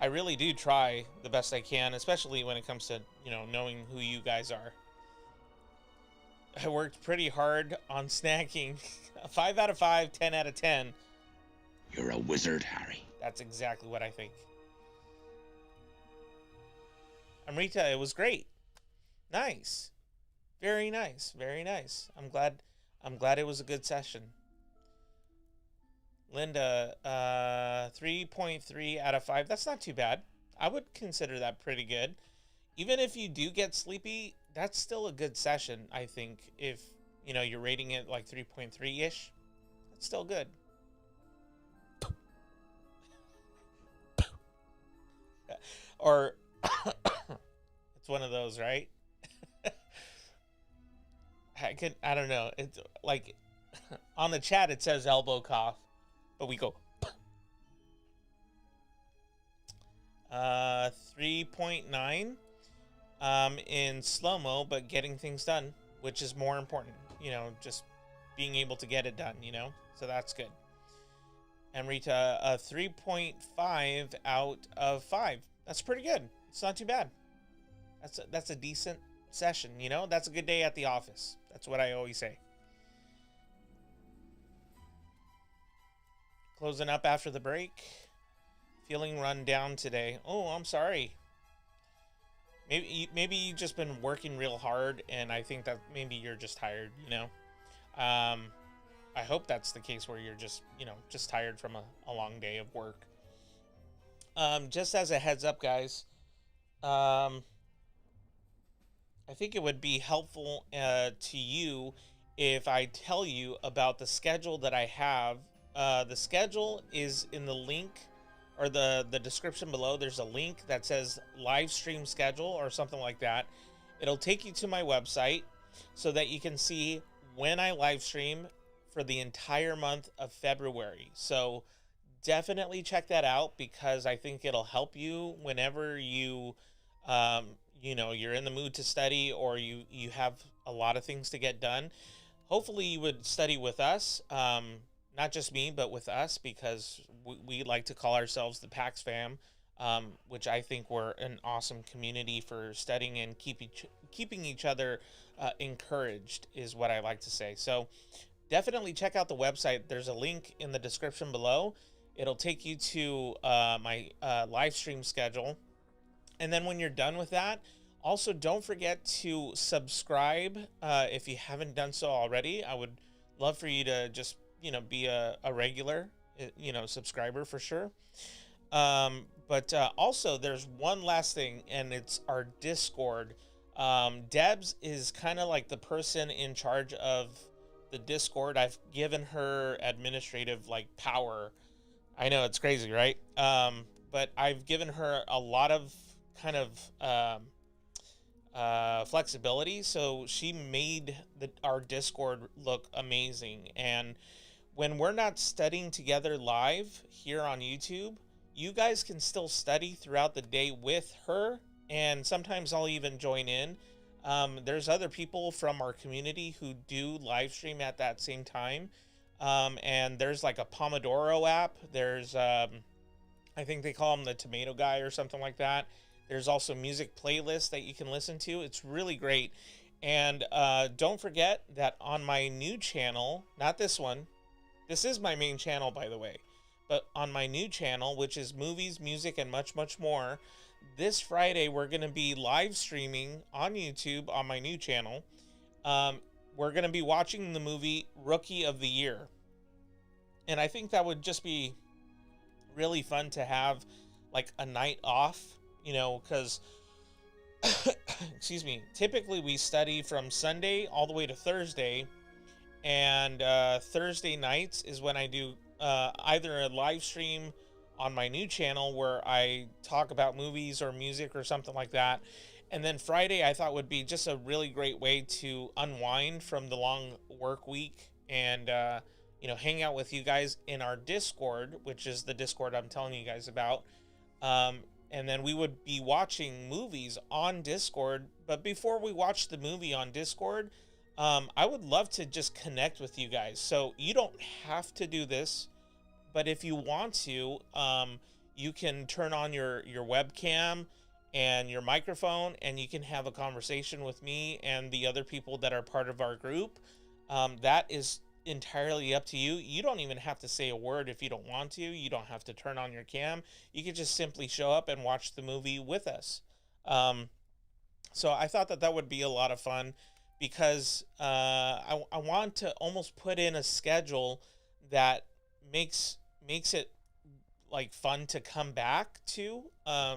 I really do try the best I can, especially when it comes to, you know, knowing who you guys are. I worked pretty hard on snacking. 5 out of 5, 10 out of 10. You're a wizard, Harry. That's exactly what I think. Amrita, it was great. Nice. Very nice. Very nice. I'm glad it was a good session. Linda, 3.3 out of 5. That's not too bad. I would consider that pretty good. Even if you do get sleepy, that's still a good session, I think. If, you know, you're rating it like 3.3-ish, that's still good. Or it's one of those, right? I don't know. It's like on the chat it says elbow cough, but we go 3.9 in slow-mo, but getting things done, which is more important, you know, just being able to get it done, you know, so that's good. And Rita, 3.5 out of 5. That's pretty good. It's not too bad. That's a decent session, you know? That's a good day at the office. That's what I always say. Closing up after the break. Feeling run down today. Oh, I'm sorry. Maybe you've just been working real hard, and I think that maybe you're just tired, you know? I hope that's the case where you're just, just tired from a long day of work. Just as a heads up, guys, I think it would be helpful to you if I tell you about the schedule that I have. The schedule is in the link or the description below. There's a link that says live stream schedule or something like that. It'll take you to my website so that you can see when I live stream for the entire month of February. So definitely check that out, because I think it'll help you whenever you you're in the mood to study, or you have a lot of things to get done. Hopefully you would study with us, not just me, but with us, because we like to call ourselves the Pax fam, which I think we're an awesome community for studying and keeping each other encouraged, is what I like to say. So definitely check out the website. There's a link in the description below. It'll take you to my live stream schedule. And then when you're done with that, also don't forget to subscribe if you haven't done so already. I would love for you to just, be a regular, subscriber for sure. But also there's one last thing, and it's our Discord. Debs is kind of like the person in charge of the Discord. I've given her administrative power. I know it's crazy, right? But I've given her a lot of kind of flexibility, so she made our Discord look amazing. And when we're not studying together live here on YouTube, you guys can still study throughout the day with her, and sometimes I'll even join in. There's other people from our community who do live stream at that same time. And there's like a Pomodoro app. There's, I think they call him the Tomato Guy or something like that. There's also music playlists that you can listen to. It's really great. And don't forget that on my new channel, not this one, this is my main channel, by the way, but on my new channel, which is movies, music, and much, much more, this Friday, we're going to be live streaming on YouTube on my new channel. We're going to be watching the movie Rookie of the Year. And I think that would just be really fun to have like a night off, because, excuse me, typically we study from Sunday all the way to Thursday. And Thursday nights is when I do either a live stream on my new channel where I talk about movies or music or something like that. And then Friday I thought would be just a really great way to unwind from the long work week and, hang out with you guys in our Discord, which is the Discord I'm telling you guys about. And then we would be watching movies on Discord. But before we watch the movie on Discord, I would love to just connect with you guys. So you don't have to do this, but if you want to, you can turn on your webcam and your microphone, and you can have a conversation with me and the other people that are part of our group. That is entirely up to you. You don't even have to say a word if you don't want to. You don't have to turn on your cam. You could just simply show up and watch the movie with us. So I thought that would be a lot of fun, because I want to almost put in a schedule that makes it like fun to come back to,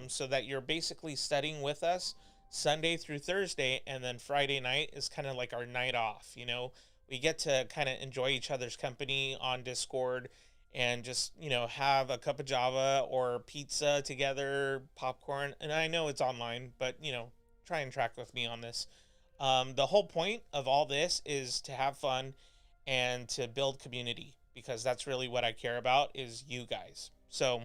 so that you're basically studying with us Sunday through Thursday, and then Friday night is kind of like our night off. We get to kind of enjoy each other's company on Discord and just, have a cup of Java or pizza together, popcorn. And I know it's online, but, try and track with me on this. The whole point of all this is to have fun and to build community, because that's really what I care about, is you guys. So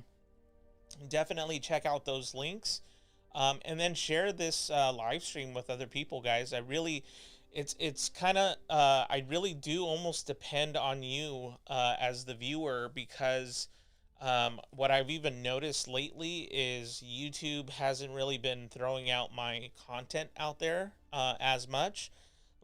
definitely check out those links, and then share this live stream with other people, guys. It's kind of, I really do almost depend on you as the viewer, because What I've even noticed lately is YouTube hasn't really been throwing out my content out there as much.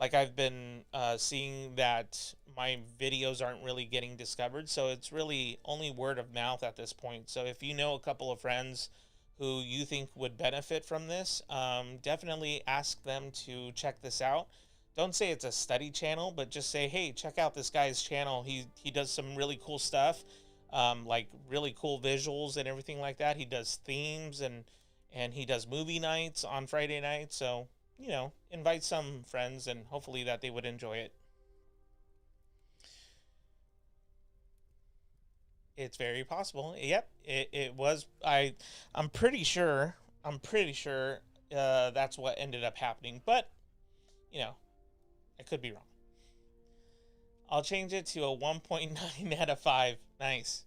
Like I've been seeing that my videos aren't really getting discovered, so it's really only word of mouth at this point. So if you know a couple of friends who you think would benefit from this, definitely ask them to check this out. Don't say it's a study channel, but just say, hey, check out this guy's channel. He does some really cool stuff, like really cool visuals and everything like that. He does themes and he does movie nights on Friday nights. So, you know, invite some friends and hopefully that they would enjoy it. It's very possible. Yep, it was. I'm pretty sure. I'm pretty sure that's what ended up happening. But you know, I could be wrong. I'll change it to a 1.9 out of 5. Nice,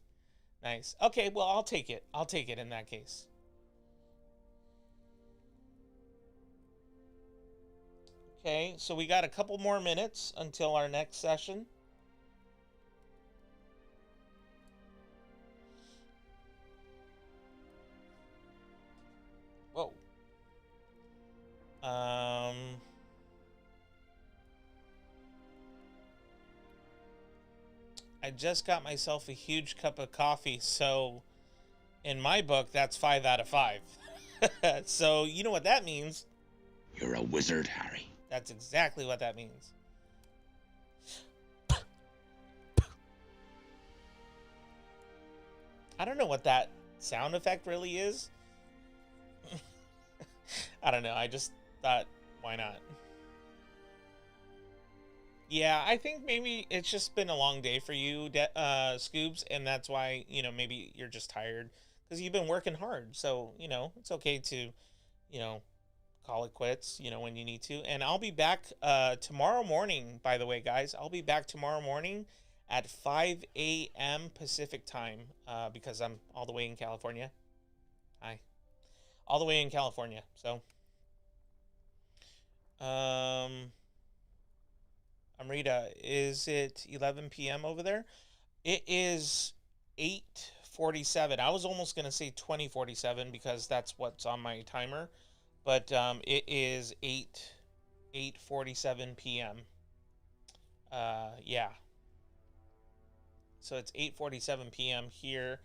nice. Okay, well I'll take it. I'll take it in that case. Okay, so we got a couple more minutes until our next session. Whoa. I just got myself a huge cup of coffee, so in my book, that's 5 out of 5. So you know what that means? You're a wizard, Harry. That's exactly what that means. I don't know what that sound effect really is. I don't know. I just thought, why not? Yeah, I think maybe it's just been a long day for you, Scoobs, and that's why, you know, maybe you're just tired because you've been working hard. So, you know, it's okay to, you know, call it quits, you know, when you need to. And I'll be back tomorrow morning, by the way, guys. I'll be back tomorrow morning at 5 a.m. Pacific time because I'm all the way in California. Hi. All the way in California. So, Amrita, is it 11 p.m. over there? It is 8:47. I was almost going to say 20:47 because that's what's on my timer, but it is 8:47 p.m. Yeah. So it's 8:47 p.m. here,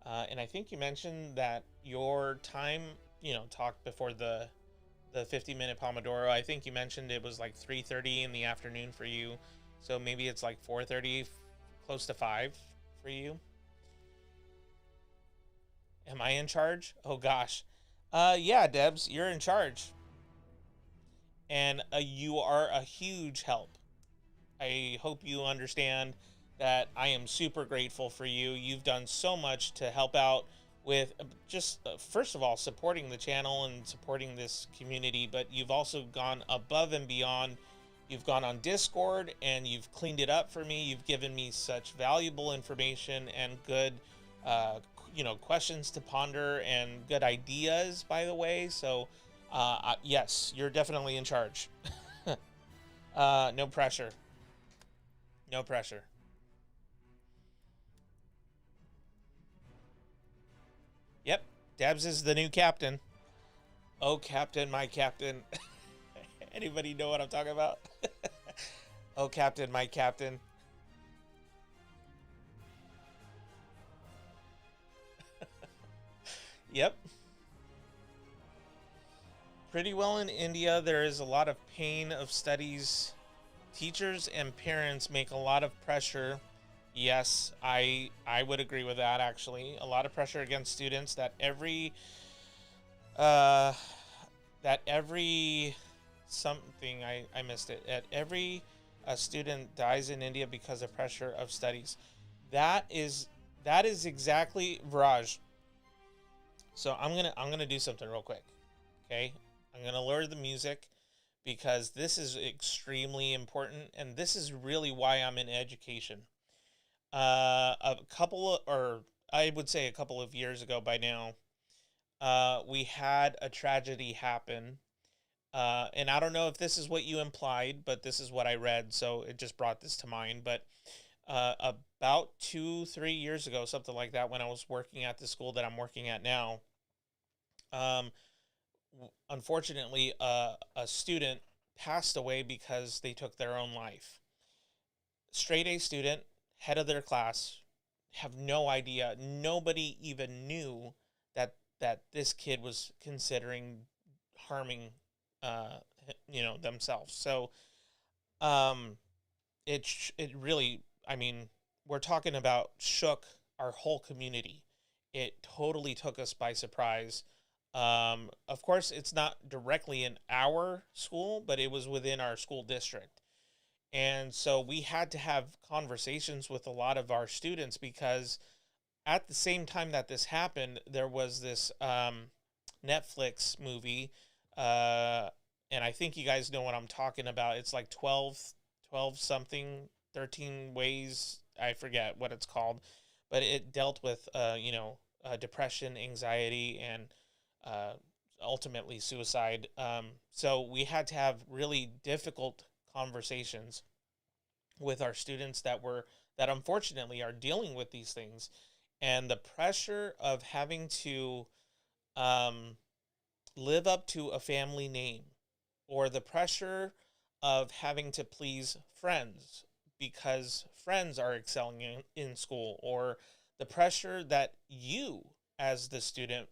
and I think you mentioned that your time, you know, talked before the 50-minute Pomodoro. I think you mentioned it was like 3:30 in the afternoon for you, so maybe it's like 4:30, close to 5 for you. Am I in charge? Oh gosh. Yeah, Debs, you're in charge, and you are a huge help. I hope you understand that I am super grateful for you. You've done so much to help out with just first of all supporting the channel and supporting this community, but you've also gone above and beyond. You've gone on Discord and you've cleaned it up for me. You've given me such valuable information and good you know, questions to ponder and good ideas, by the way. So yes, you're definitely in charge. No pressure. No pressure. Yep, Debs is the new captain. Oh, captain, my captain. Anybody know what I'm talking about? Oh, captain, my captain. Yep. Pretty well in India, there is a lot of pain of studies. Teachers and parents make a lot of pressure. Yes, I would agree with that actually. A lot of pressure against students uh that every something I missed it. At every student dies in India because of pressure of studies. That is exactly Viraj. So I'm gonna do something real quick. Okay? I'm gonna lower the music because this is extremely important and this is really why I'm in education. A couple of, or I would say a couple of years ago by now, we had a tragedy happen. And I don't know if this is what you implied, but this is what I read, so it just brought this to mind. But about 2, 3 years ago, something like that, when I was working at the school that I'm working at now. Um, Unfortunately, a student passed away because they took their own life. Straight A student, head of their class, have no idea. Nobody even knew that this kid was considering harming, themselves. So, um, it really, I mean, we're talking about shook our whole community. It totally took us by surprise. Of course, it's not directly in our school, but it was within our school district. And so we had to have conversations with a lot of our students, because at the same time that this happened, there was this Netflix movie. And I think you guys know what I'm talking about. It's like 12 something, 13 ways. I forget what it's called, but it dealt with, depression, anxiety, and uh, ultimately suicide. So we had to have really difficult conversations with our students that unfortunately are dealing with these things, and the pressure of having to um, live up to a family name, or the pressure of having to please friends because friends are excelling in school, or the pressure that you as the student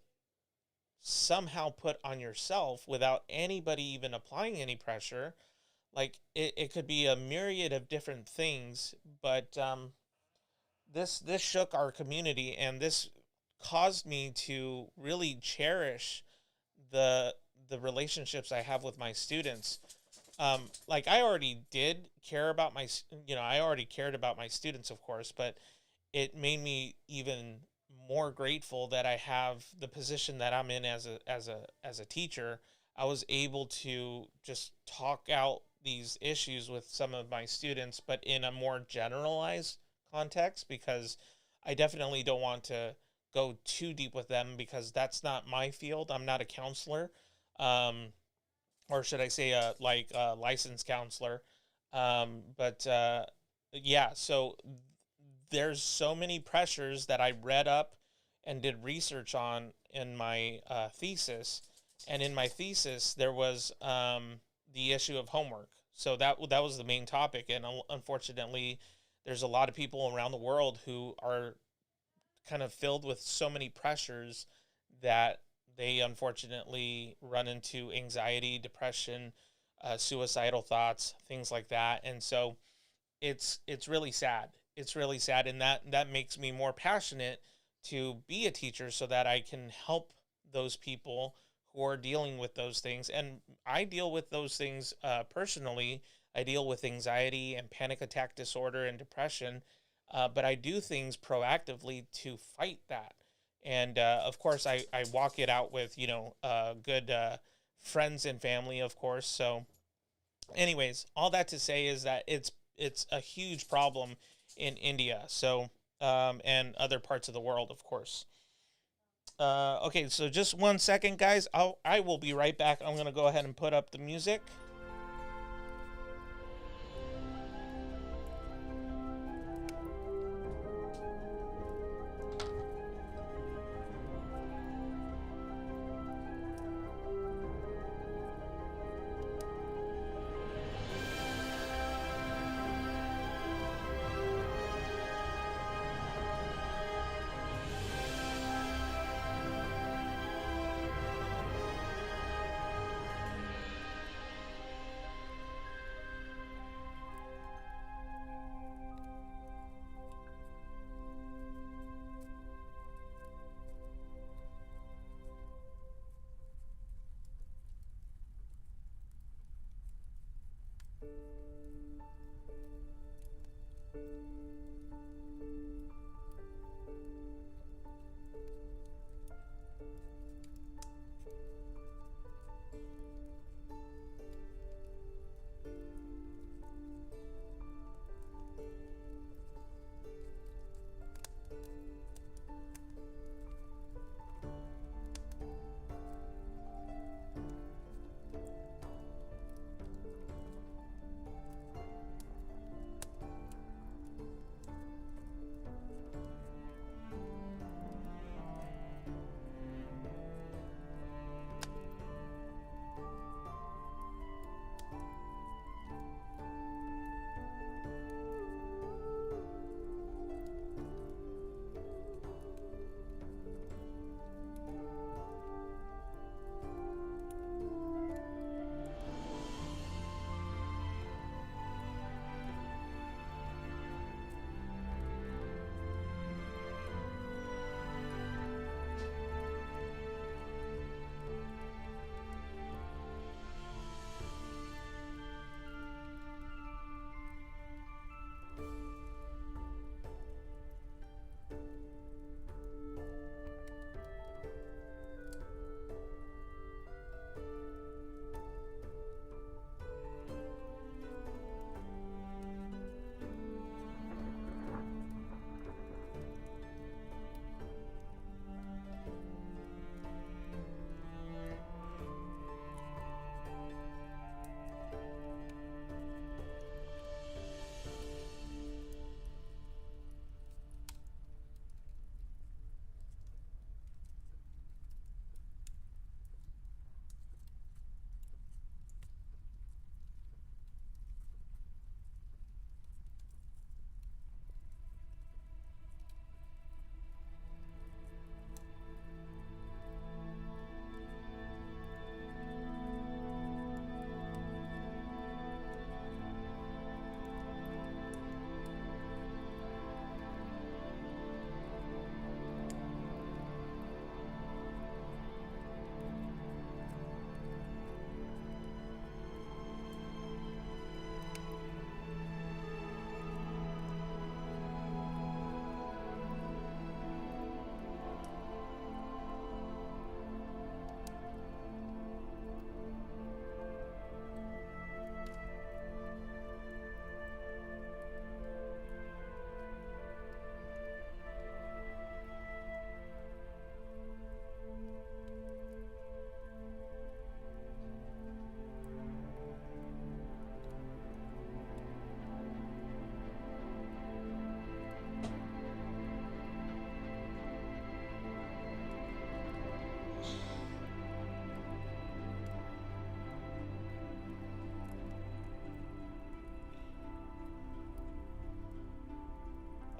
somehow put on yourself without anybody even applying any pressure. Like, it could be a myriad of different things, but this shook our community, and this caused me to really cherish the relationships I have with my students. Like, I already did care about I already cared about my students, of course, but it made me even more grateful that I have the position that I'm in as a teacher. I was able to just talk out these issues with some of my students, but in a more generalized context, because I definitely don't want to go too deep with them, because that's not my field. I'm not a counselor, um, or should I say, a licensed counselor. But yeah, so there's so many pressures that I read up and did research on in my thesis. And in my thesis, there was the issue of homework. So that was the main topic. And unfortunately, there's a lot of people around the world who are kind of filled with so many pressures that they unfortunately run into anxiety, depression, suicidal thoughts, things like that. And so it's really sad. It's really sad, and that makes me more passionate to be a teacher, so that I can help those people who are dealing with those things. And I deal with those things personally. I deal with anxiety and panic attack disorder and depression, but I do things proactively to fight that. And of course, I walk it out with good friends and family, of course. So, anyways, all that to say is that it's a huge problem in India. So, and other parts of the world, of course. Okay, so just 1 second, guys. I will be right back. I'm gonna go ahead and put up the music.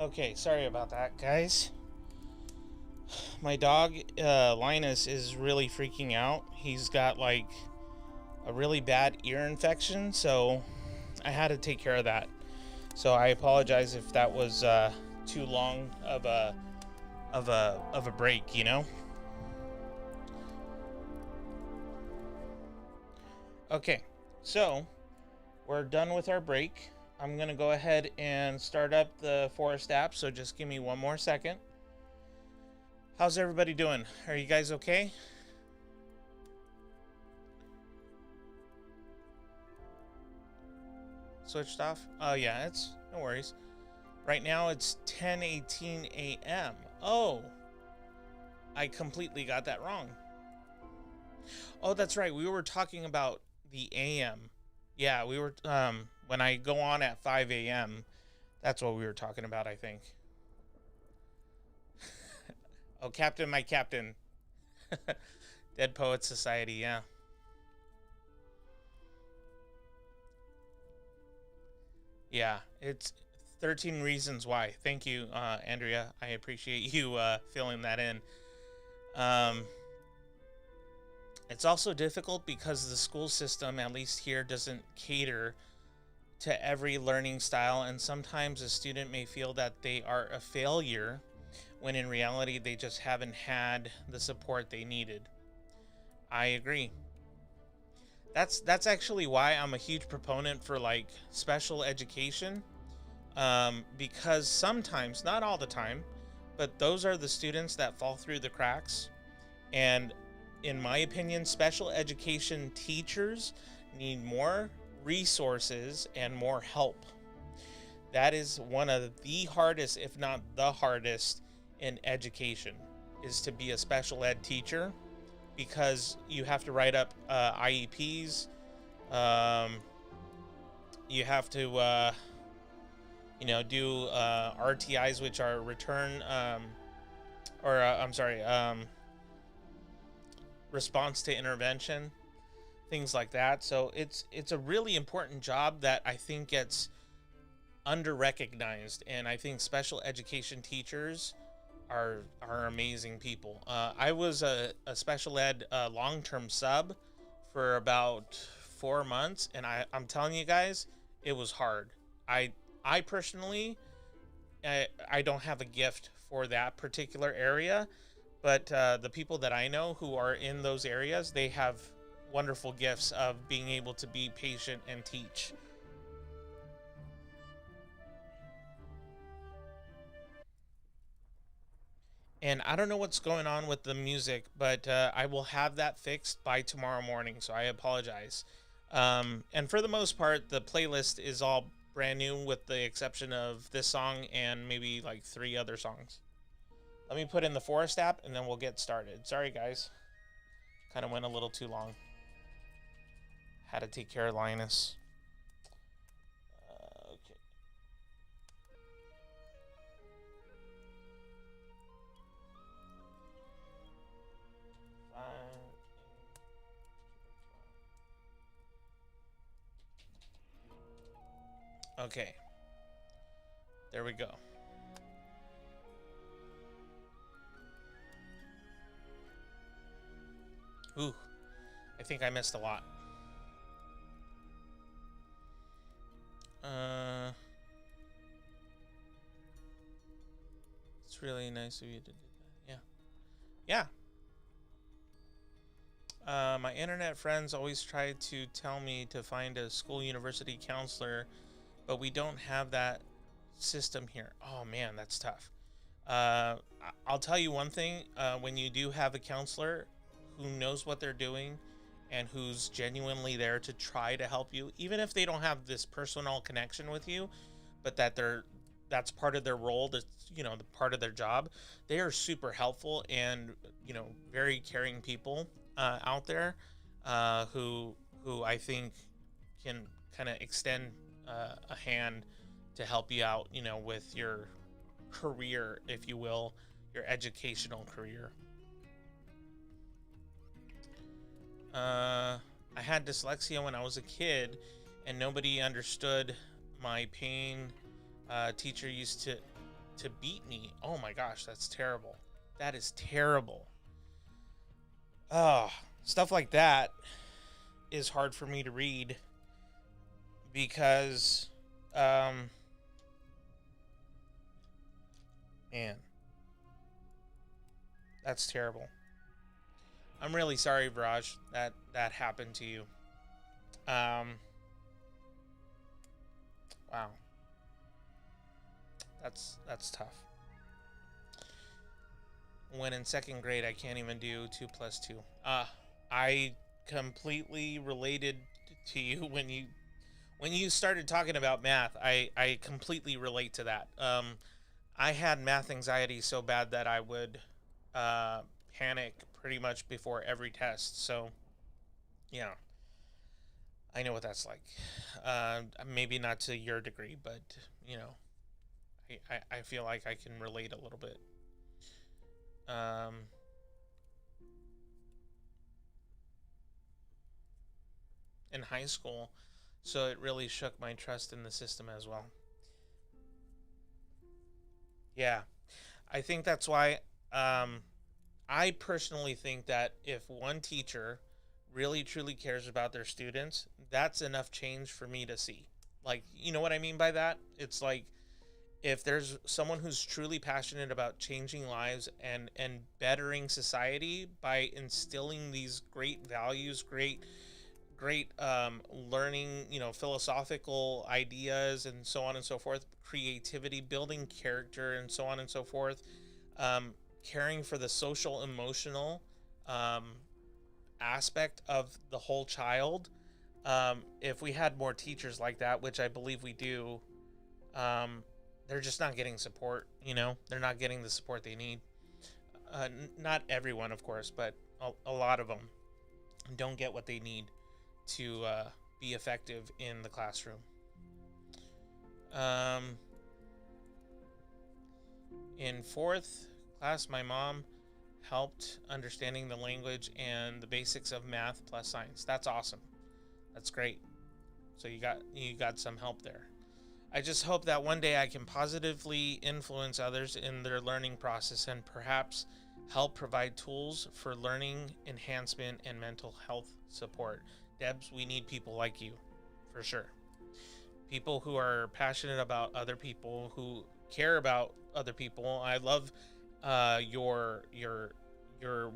Okay, sorry about that, guys. My dog, Linus, is really freaking out. He's got like a really bad ear infection, so I had to take care of that. So I apologize if that was too long of a break, you know? Okay, so we're done with our break. I'm gonna go ahead and start up the Forest app, so just give me one more second. How's everybody doing? Are you guys okay? Switched off? Oh yeah, it's no worries. Right now it's 10:18 a.m. Oh, I completely got that wrong. Oh, that's right. We were talking about the AM. Yeah, we were when I go on at 5 a.m. That's what we were talking about, I think. Oh, Captain, my Captain. Dead Poets Society, yeah. Yeah, it's 13 Reasons Why. Thank you, Andrea. I appreciate you filling that in. It's also difficult because the school system, at least here, doesn't cater to every learning style, and sometimes a student may feel that they are a failure when in reality they just haven't had the support they needed. I agree. That's actually why I'm a huge proponent for like special education, because sometimes, not all the time, but those are the students that fall through the cracks. And in my opinion, special education teachers need more resources and more help. That is one of the hardest, if not the hardest, in education, is to be a special ed teacher, because you have to write up IEPs. You have to, do RTIs, which are return, response to intervention, things like that. So it's a really important job that I think gets under recognized, and I think special education teachers are amazing people. I was a special ed long-term sub for about 4 months, and I'm telling you guys, it was hard. I personally, I don't have a gift for that particular area, but the people that I know who are in those areas, they have wonderful gifts of being able to be patient and teach. And I don't know what's going on with the music, but I will have that fixed by tomorrow morning, so I apologize. And for the most part, the playlist is all brand new with the exception of this song and maybe like 3 other songs. Let me put in the Forest app and then we'll get started. Sorry, guys. Kind of went a little too long. Had to take care of Linus. Okay. Okay. There we go. Ooh, I think I missed a lot. It's really nice of you to do that. Yeah. Yeah. My internet friends always try to tell me to find a school university counselor, but we don't have that system here. Oh man, that's tough. I'll tell you one thing, when you do have a counselor who knows what they're doing and who's genuinely there to try to help you, even if they don't have this personal connection with you, but that's part of their role, that's the part of their job, they are super helpful and very caring people out there, who I think can kind of extend a hand to help you out, with your career, if you will, your educational career. I had dyslexia when I was a kid, and nobody understood my pain. Teacher used to to beat me. Oh my gosh, that's terrible. That is terrible. Oh, stuff like that is hard for me to read because, man, that's terrible. I'm really sorry, Viraj, that happened to you. Wow. That's tough. When in second grade, I can't even do 2 plus 2. I completely related to you when you started talking about math. I completely relate to that. I had math anxiety so bad that I would panic pretty much before every test. So, yeah, I know what that's like. Maybe not to your degree, but you know, I feel like I can relate a little bit. In high school, so it really shook my trust in the system as well. Yeah, I think that's why I personally think that if one teacher really truly cares about their students, that's enough change for me to see. Like, you know what I mean by that? It's like if there's someone who's truly passionate about changing lives and bettering society by instilling these great values, great learning, philosophical ideas and so on and so forth, creativity, building character and so on and so forth, caring for the social emotional aspect of the whole child. If we had more teachers like that, which I believe we do, they're just not getting support. They're not getting the support they need. Not everyone, of course, but a lot of them don't get what they need to be effective in the classroom. In 4th class, my mom helped understanding the language and the basics of math plus science. That's awesome. That's great. So you got some help there. I just hope that one day I can positively influence others in their learning process and perhaps help provide tools for learning enhancement and mental health support. Debs, we need people like you, for sure. People who are passionate about other people, who care about other people. I love your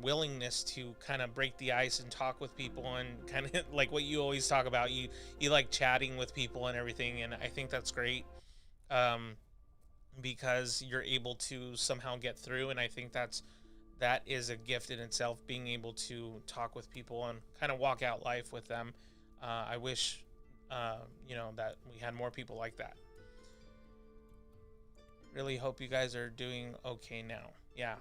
willingness to kind of break the ice and talk with people, and kind of like what you always talk about. You like chatting with people and everything, and I think that's great because you're able to somehow get through, and I think that is a gift in itself, being able to talk with people and kind of walk out life with them. I wish, that we had more people like that. Really hope you guys are doing okay now. Yeah.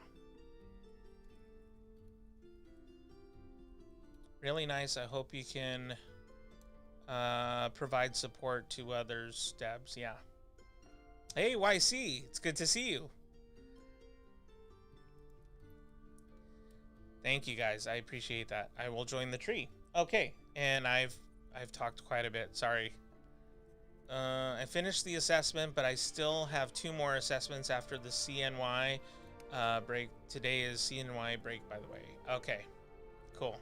Really nice. I hope you can provide support to others, Debs. Yeah. Hey, YC. It's good to see you. Thank you guys. I appreciate that. I will join the tree. Okay. And I've talked quite a bit. Sorry. I finished the assessment, but I still have 2 more assessments after the CNY break. Today is CNY break, by the way. Okay. Cool.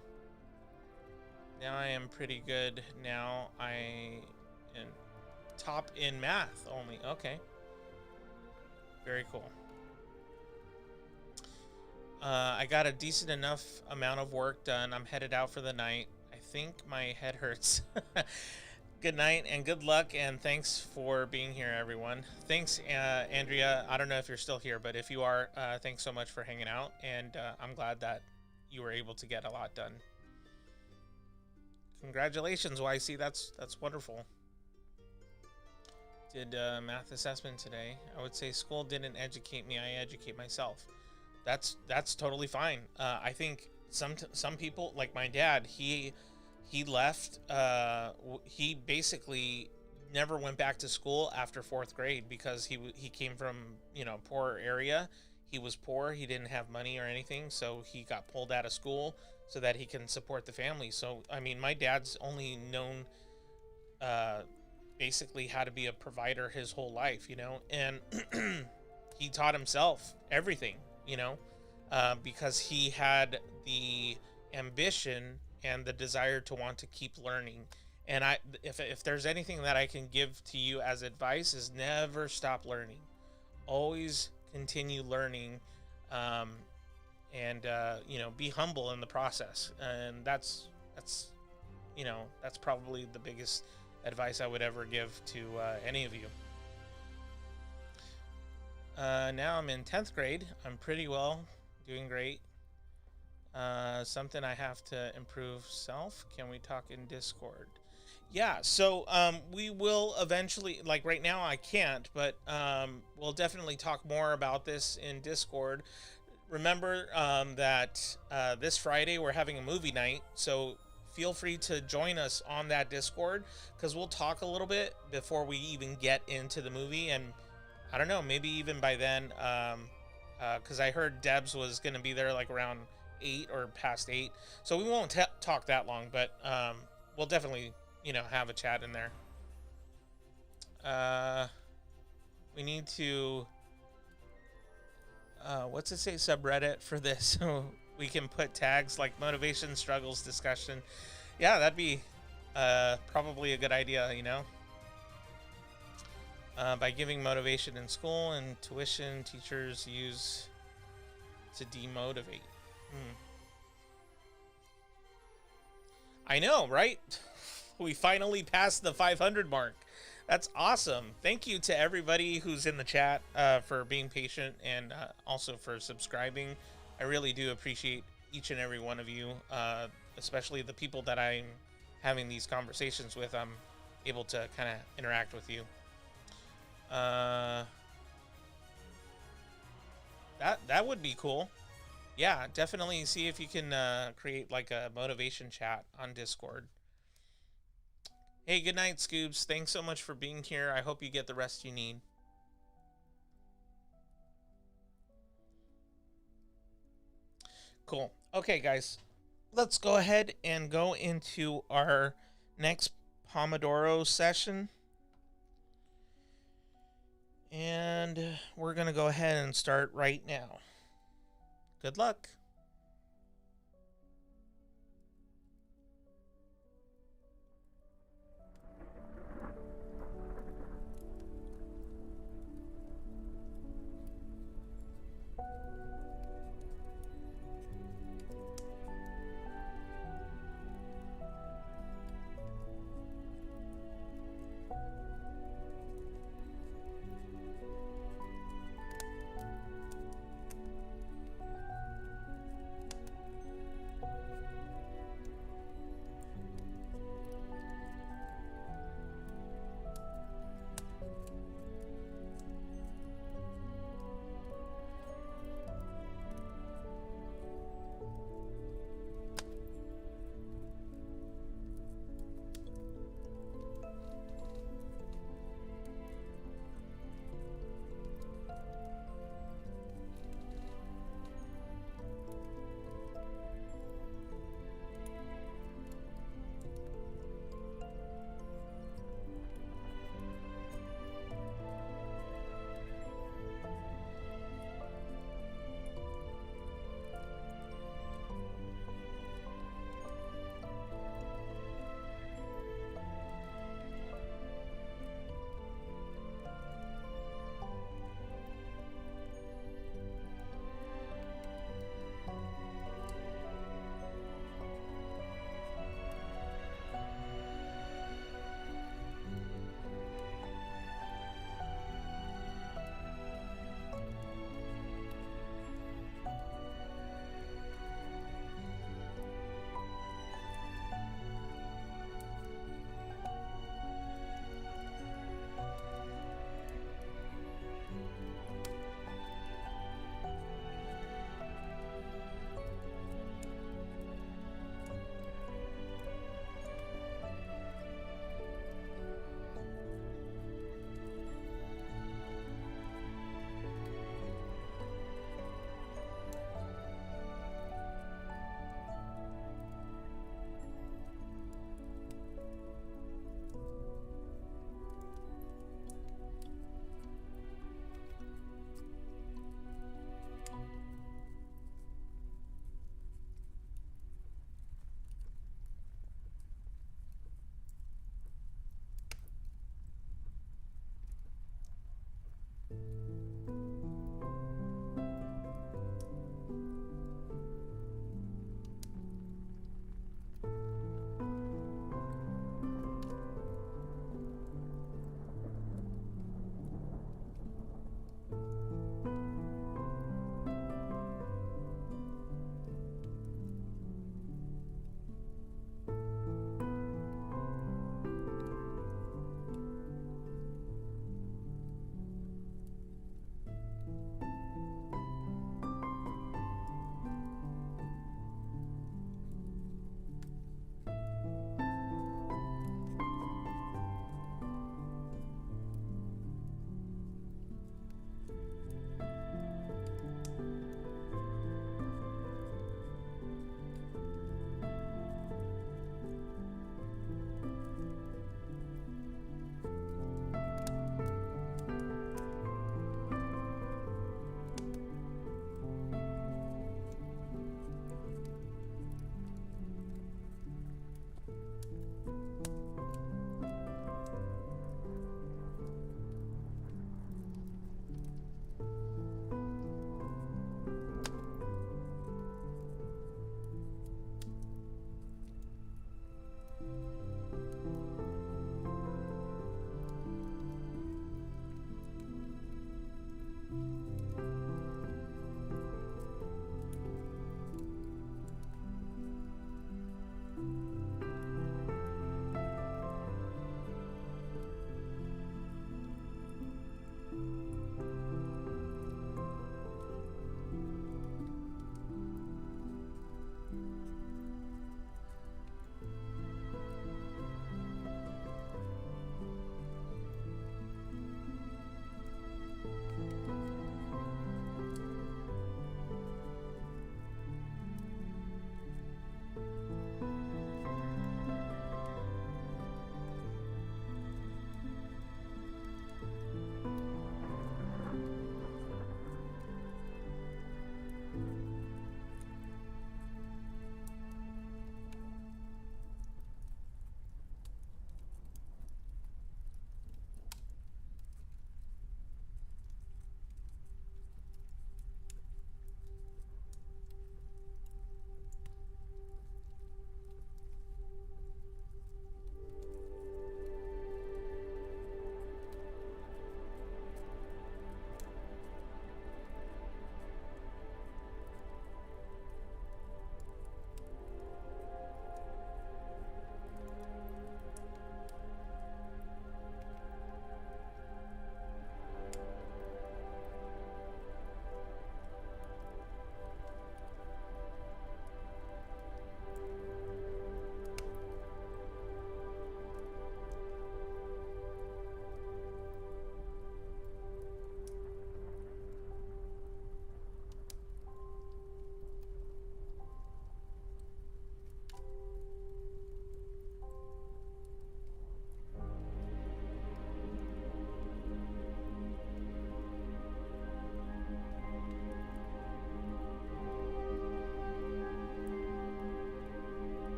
Now I am pretty good. Now I am top in math only. Okay. Very cool. I got a decent enough amount of work done. I'm headed out for the night. I think my head hurts. Good night and good luck, and thanks for being here, everyone. Thanks, Andrea. I don't know if you're still here, but if you are, thanks so much for hanging out, and I'm glad that you were able to get a lot done. Congratulations, YC. That's wonderful. Did math assessment today. I would say school didn't educate me. I educate myself. That's totally fine. I think some people, like my dad, he left. He basically never went back to school after 4th grade because he came from poor area. He was poor. He didn't have money or anything, so he got pulled out of school so that he can support the family. So I mean, my dad's only known basically how to be a provider his whole life, and he taught himself everything, you know, because he had the ambition and the desire to want to keep learning. And if there's anything that I can give to you as advice, is never stop learning. Always continue learning, and you know, be humble in the process. And that's you know, that's probably the biggest advice I would ever give to any of you. Now I'm in 10th grade. I'm pretty well, doing great. Something I have to improve self. Can we talk in Discord? Yeah, so we will eventually, like right now I can't, but we'll definitely talk more about this in Discord. Remember that this Friday we're having a movie night, so feel free to join us on that Discord, because we'll talk a little bit before we even get into the movie. And I don't know, maybe even by then, because I heard Debs was going to be there like around 8 or past 8, so we won't talk that long, but we'll definitely, you know, have a chat in there. We need to what's it say, subreddit for this, so we can put tags like motivation, struggles, discussion. Yeah, that'd be probably a good idea, you know. By giving motivation in school and tuition, teachers use to demotivate. I know, right? We finally passed the 500 mark. That's awesome. Thank you to everybody who's in the chat for being patient, and also for subscribing. I really do appreciate each and every one of you, especially the people that I'm having these conversations with. I'm able to kind of interact with you. That would be cool. Yeah, definitely see if you can create like a motivation chat on Discord. Hey, good night, Scoobs. Thanks so much for being here. I hope you get the rest you need. Cool. Okay, guys. Let's go ahead and go into our next Pomodoro session. And we're going to go ahead and start right now. Good luck.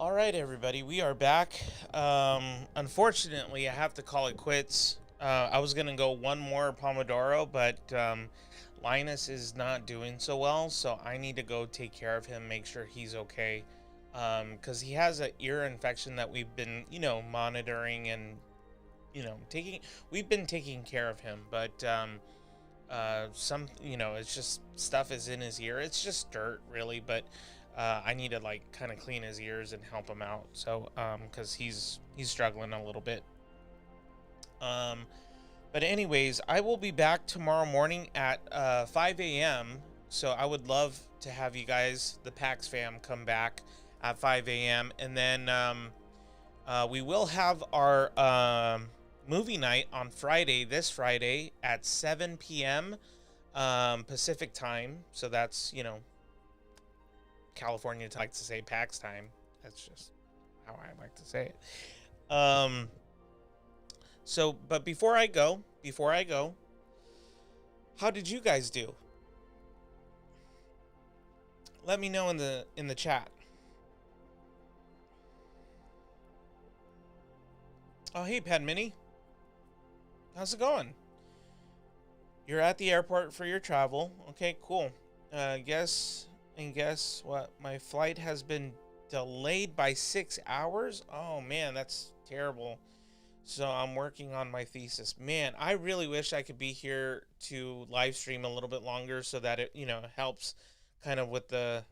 All right, everybody, we are back. Unfortunately, I have to call it quits. I was going to go one more Pomodoro, but Linus is not doing so well, so I need to go take care of him, make sure he's okay. Because he has an ear infection that we've been, monitoring and, we've been taking care of him, but it's just stuff is in his ear. It's just dirt, really, but I need to kind of clean his ears and help him out. So, because he's struggling a little bit. But anyways, I will be back tomorrow morning at 5 a.m. So I would love to have you guys, the Pax fam, come back at 5 a.m. And then we will have our movie night on Friday, this Friday at 7 p.m. Pacific time. So that's, California likes to say PAX time. That's just how I like to say it. But before I go, how did you guys do? Let me know in the chat. Oh, hey, Padmini. How's it going? You're at the airport for your travel. Okay, cool. Guess what? My flight has been delayed by 6 hours. Oh man, that's terrible. So I'm working on my thesis. Man, I really wish I could be here to live stream a little bit longer so that it, helps kind of with the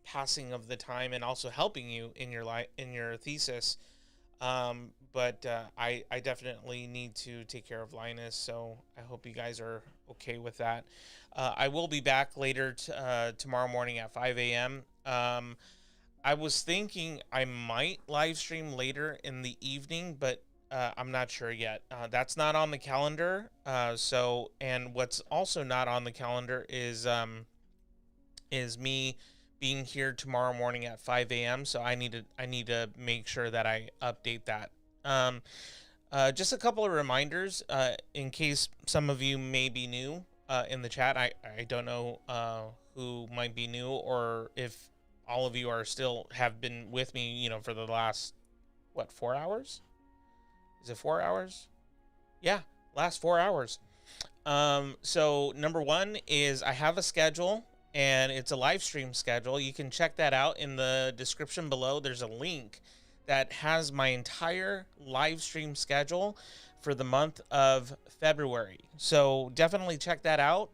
passing of the time and also helping you in your thesis. But I definitely need to take care of Linus, so I hope you guys are okay with that. I will be back later tomorrow morning at 5 a.m. I was thinking I might live stream later in the evening, but I'm not sure yet. That's not on the calendar. And what's also not on the calendar is me being here tomorrow morning at 5 a.m. So I need to make sure that I update that. Just a couple of reminders in case some of you may be new in the chat. I don't know who might be new, or if all of you have been with me, for the last 4 hours? Is it 4 hours? Yeah, last 4 hours. So number one is I have a schedule, and it's a live stream schedule. You can check that out in the description below. There's a link that has my entire live stream schedule for the month of February. So definitely check that out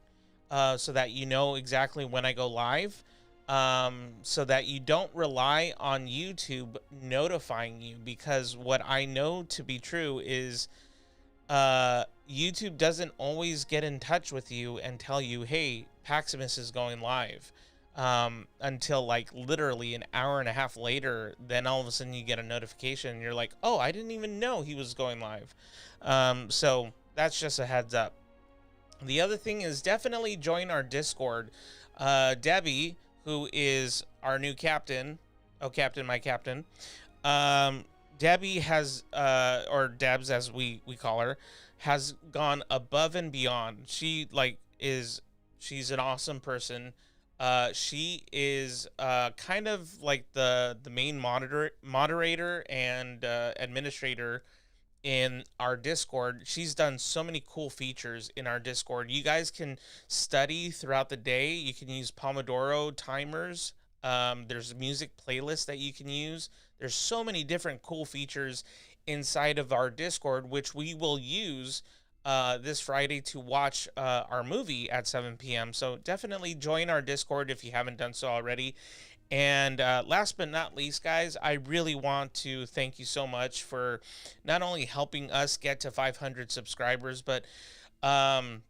so that you know exactly when I go live, so that you don't rely on YouTube notifying you, because what I know to be true is YouTube doesn't always get in touch with you and tell you, hey, Paximus is going live, until literally an hour and a half later. Then all of a sudden you get a notification and you're like, oh, I didn't even know he was going live. So that's just a heads up. The other thing is definitely join our Discord. Debbie, who is our new captain, my captain, Debbie has, or Debs as we call her, has gone above and beyond. She's an awesome person. She is kind of like the main moderator and administrator in our Discord. She's done so many cool features in our Discord. You guys can study throughout the day. You can use Pomodoro timers. There's music playlists that you can use. There's so many different cool features inside of our Discord, which we will use this Friday to watch our movie at 7 p.m. So definitely join our Discord if you haven't done so already. And last but not least, guys, I really want to thank you so much for not only helping us get to 500 subscribers, but I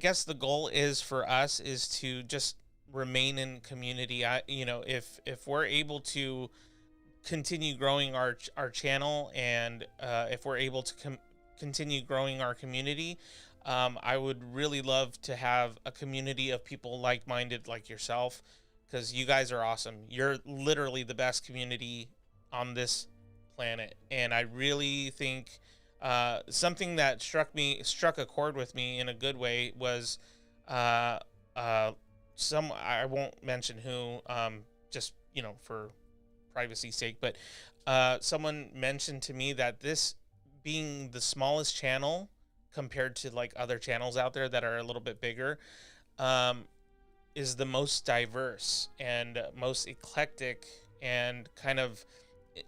guess the goal is for us is to just remain in community. If we're able to continue growing our channel, and if we're able to continue growing our community, I would really love to have a community of people like-minded like yourself, because you guys are awesome. You're literally the best community on this planet. And I really think something that struck a chord with me in a good way was I won't mention who, just, you know, for privacy's sake, but someone mentioned to me that this being the smallest channel compared to like other channels out there that are a little bit bigger, um, is the most diverse and most eclectic, and kind of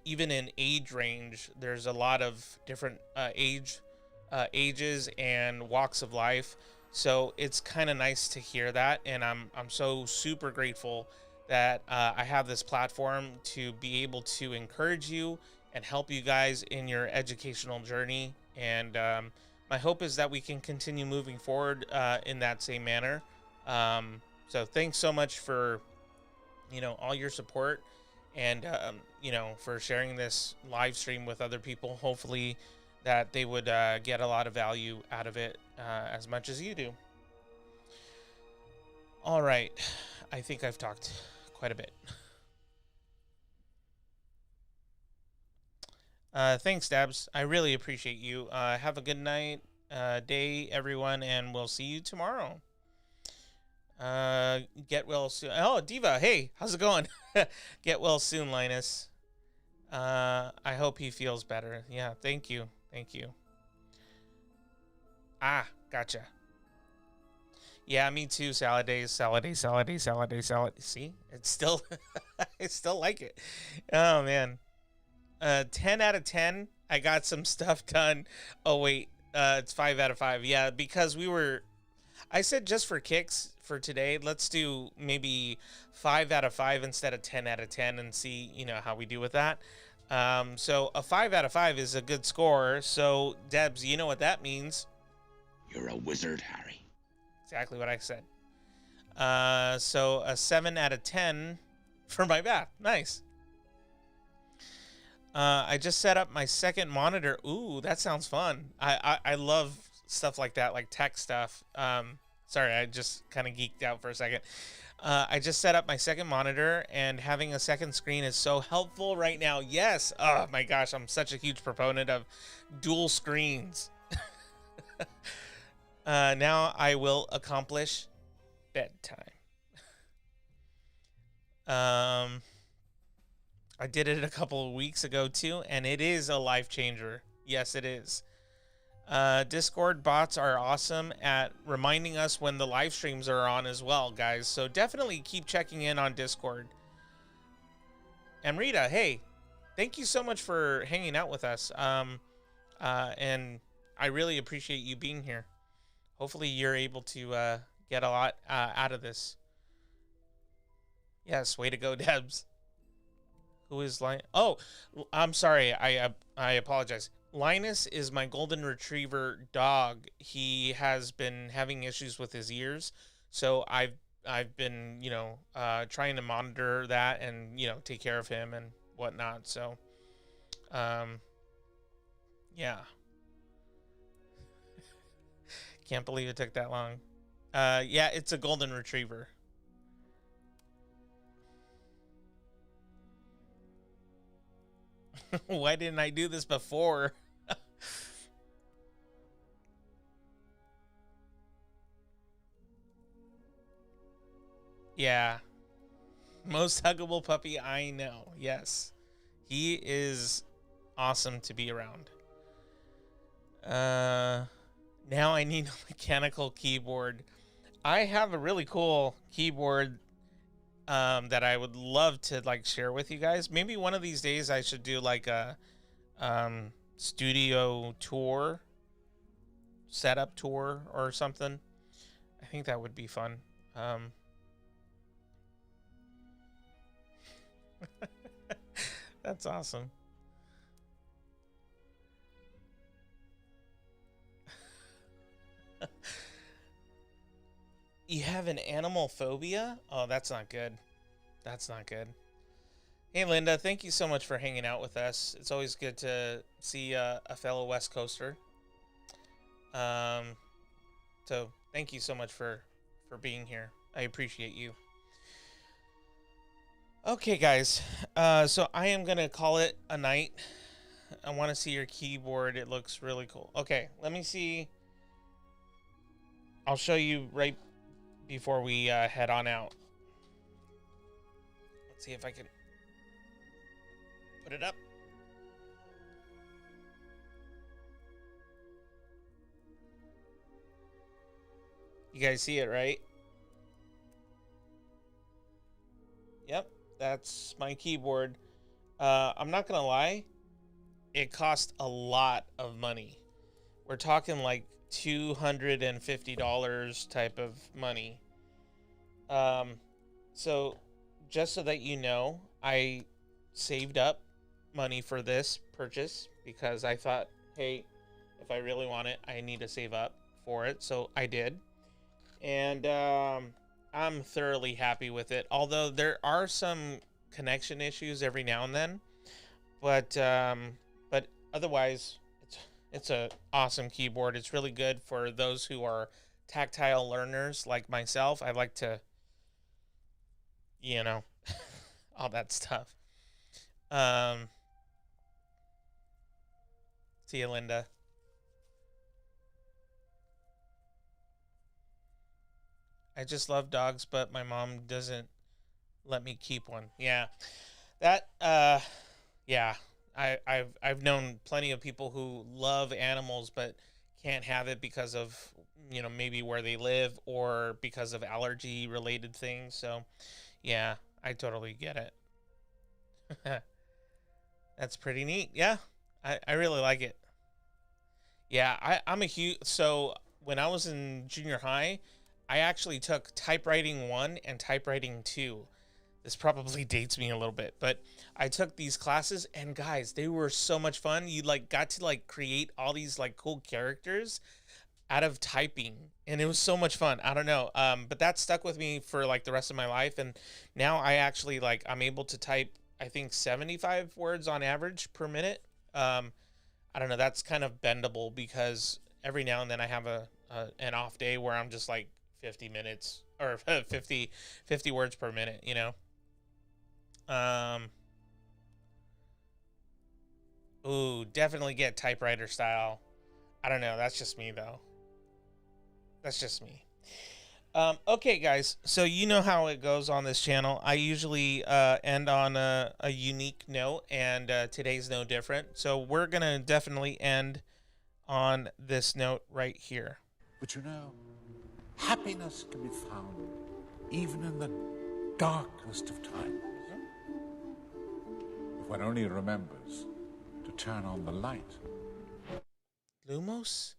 even in age range, there's a lot of different ages and walks of life. So it's kind of nice to hear that, and I'm so super grateful that I have this platform to be able to encourage you and help you guys in your educational journey. And my hope is that we can continue moving forward in that same manner. So thanks so much for, you know, all your support, and you know, for sharing this live stream with other people. Hopefully that they would get a lot of value out of it, as much as you do. All right, I think I've talked quite a bit. Thanks, Dabs. I really appreciate you. Have a good night, day, everyone, and we'll see you tomorrow. Get well soon. Oh, Diva, hey, how's it going? Get well soon, Linus. I hope he feels better. Yeah, thank you. Thank you. Ah, gotcha. Yeah, me too. Salad days, salad days, salad days, salad days, salad. See, it's still, I still like it. Oh man. 10 out of 10. I got some stuff done. Oh wait, it's 5 out of 5. Yeah, because I said just for kicks for today, let's do maybe 5 out of 5 instead of 10 out of 10 and see, you know, how we do with that. So a 5 out of 5 is a good score. So Debs, you know what that means. You're a wizard, Harry. Exactly what I said. So a 7 out of 10 for my bath. Nice. I just set up my second monitor. Ooh, that sounds fun. I love stuff like that, like tech stuff. Sorry, I just kind of geeked out for a second. I just set up my second monitor, and having a second screen is so helpful right now. Yes. Oh my gosh, I'm such a huge proponent of dual screens. Now I will accomplish bedtime. I did it a couple of weeks ago too, and it is a life changer. Yes, it is. Discord bots are awesome at reminding us when the live streams are on as well, guys. So definitely keep checking in on Discord. Amrita, hey, thank you so much for hanging out with us. And I really appreciate you being here. Hopefully you're able to get a lot out of this. Yes, way to go, Debs. Who is Oh, I'm sorry. I apologize. Linus is my golden retriever dog. He has been having issues with his ears, so I've been, you know, trying to monitor that and, you know, take care of him and whatnot. So, yeah. Can't believe it took that long. Yeah, it's a golden retriever. Why didn't I do this before? Yeah. Most huggable puppy I know. Yes. He is awesome to be around. Now I need a mechanical keyboard. I have a really cool keyboard that I would love to like share with you guys. Maybe one of these days I should do like a studio tour, setup tour or something. I think that would be fun. That's awesome. You have an animal phobia? Oh, that's not good. That's not good. Hey, Linda, thank you so much for hanging out with us. It's always good to see a fellow West Coaster. So thank you so much for being here. I appreciate you. Okay, guys. So I am going to call it a night. I want to see your keyboard. It looks really cool. Okay, let me see. I'll show you right before we head on out. Let's see if I can put it up. You guys see it, right? Yep, that's my keyboard. I'm not gonna lie, it cost a lot of money. We're talking like $250 type of money. So just so that you know, I saved up money for this purchase because I thought, hey, if I really want it, I need to save up for it. So I did. And I'm thoroughly happy with it. Although there are some connection issues every now and then, but otherwise, it's a awesome keyboard. It's really good for those who are tactile learners like myself. I like to, you know, all that stuff. See you, Linda. I just love dogs, but my mom doesn't let me keep one. Yeah, that yeah. I've known plenty of people who love animals but can't have it because of, you know, maybe where they live or because of allergy related things. So yeah, I totally get it. That's pretty neat. Yeah, I really like it. Yeah, I'm a huge, so when I was in junior high, I actually took typewriting 1 and typewriting 2. This probably dates me a little bit, but I took these classes and guys, they were so much fun. You like got to like create all these like cool characters out of typing, and it was so much fun. I don't know. But that stuck with me for like the rest of my life, and now I actually like I'm able to type I think 75 words on average per minute. I don't know, that's kind of bendable because every now and then I have an off day where I'm just like 50 minutes or 50 words per minute, you know. Ooh, definitely get typewriter style. I don't know, that's just me though. That's just me. Okay, guys, so you know how it goes on this channel. I usually end on a unique note, and today's no different. So we're going to definitely end on this note right here. But you know, happiness can be found even in the darkest of times. If one only remembers to turn on the light. Lumos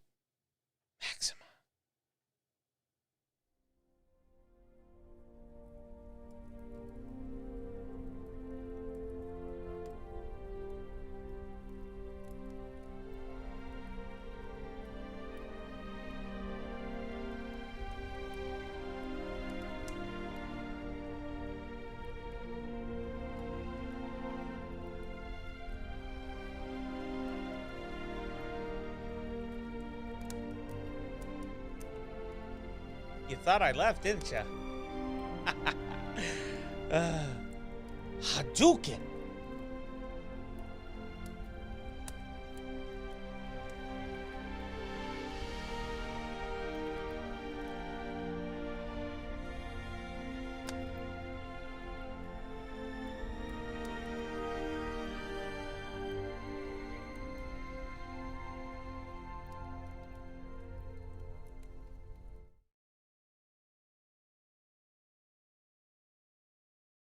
Maxima. You thought I left, didn't you? Hadouken!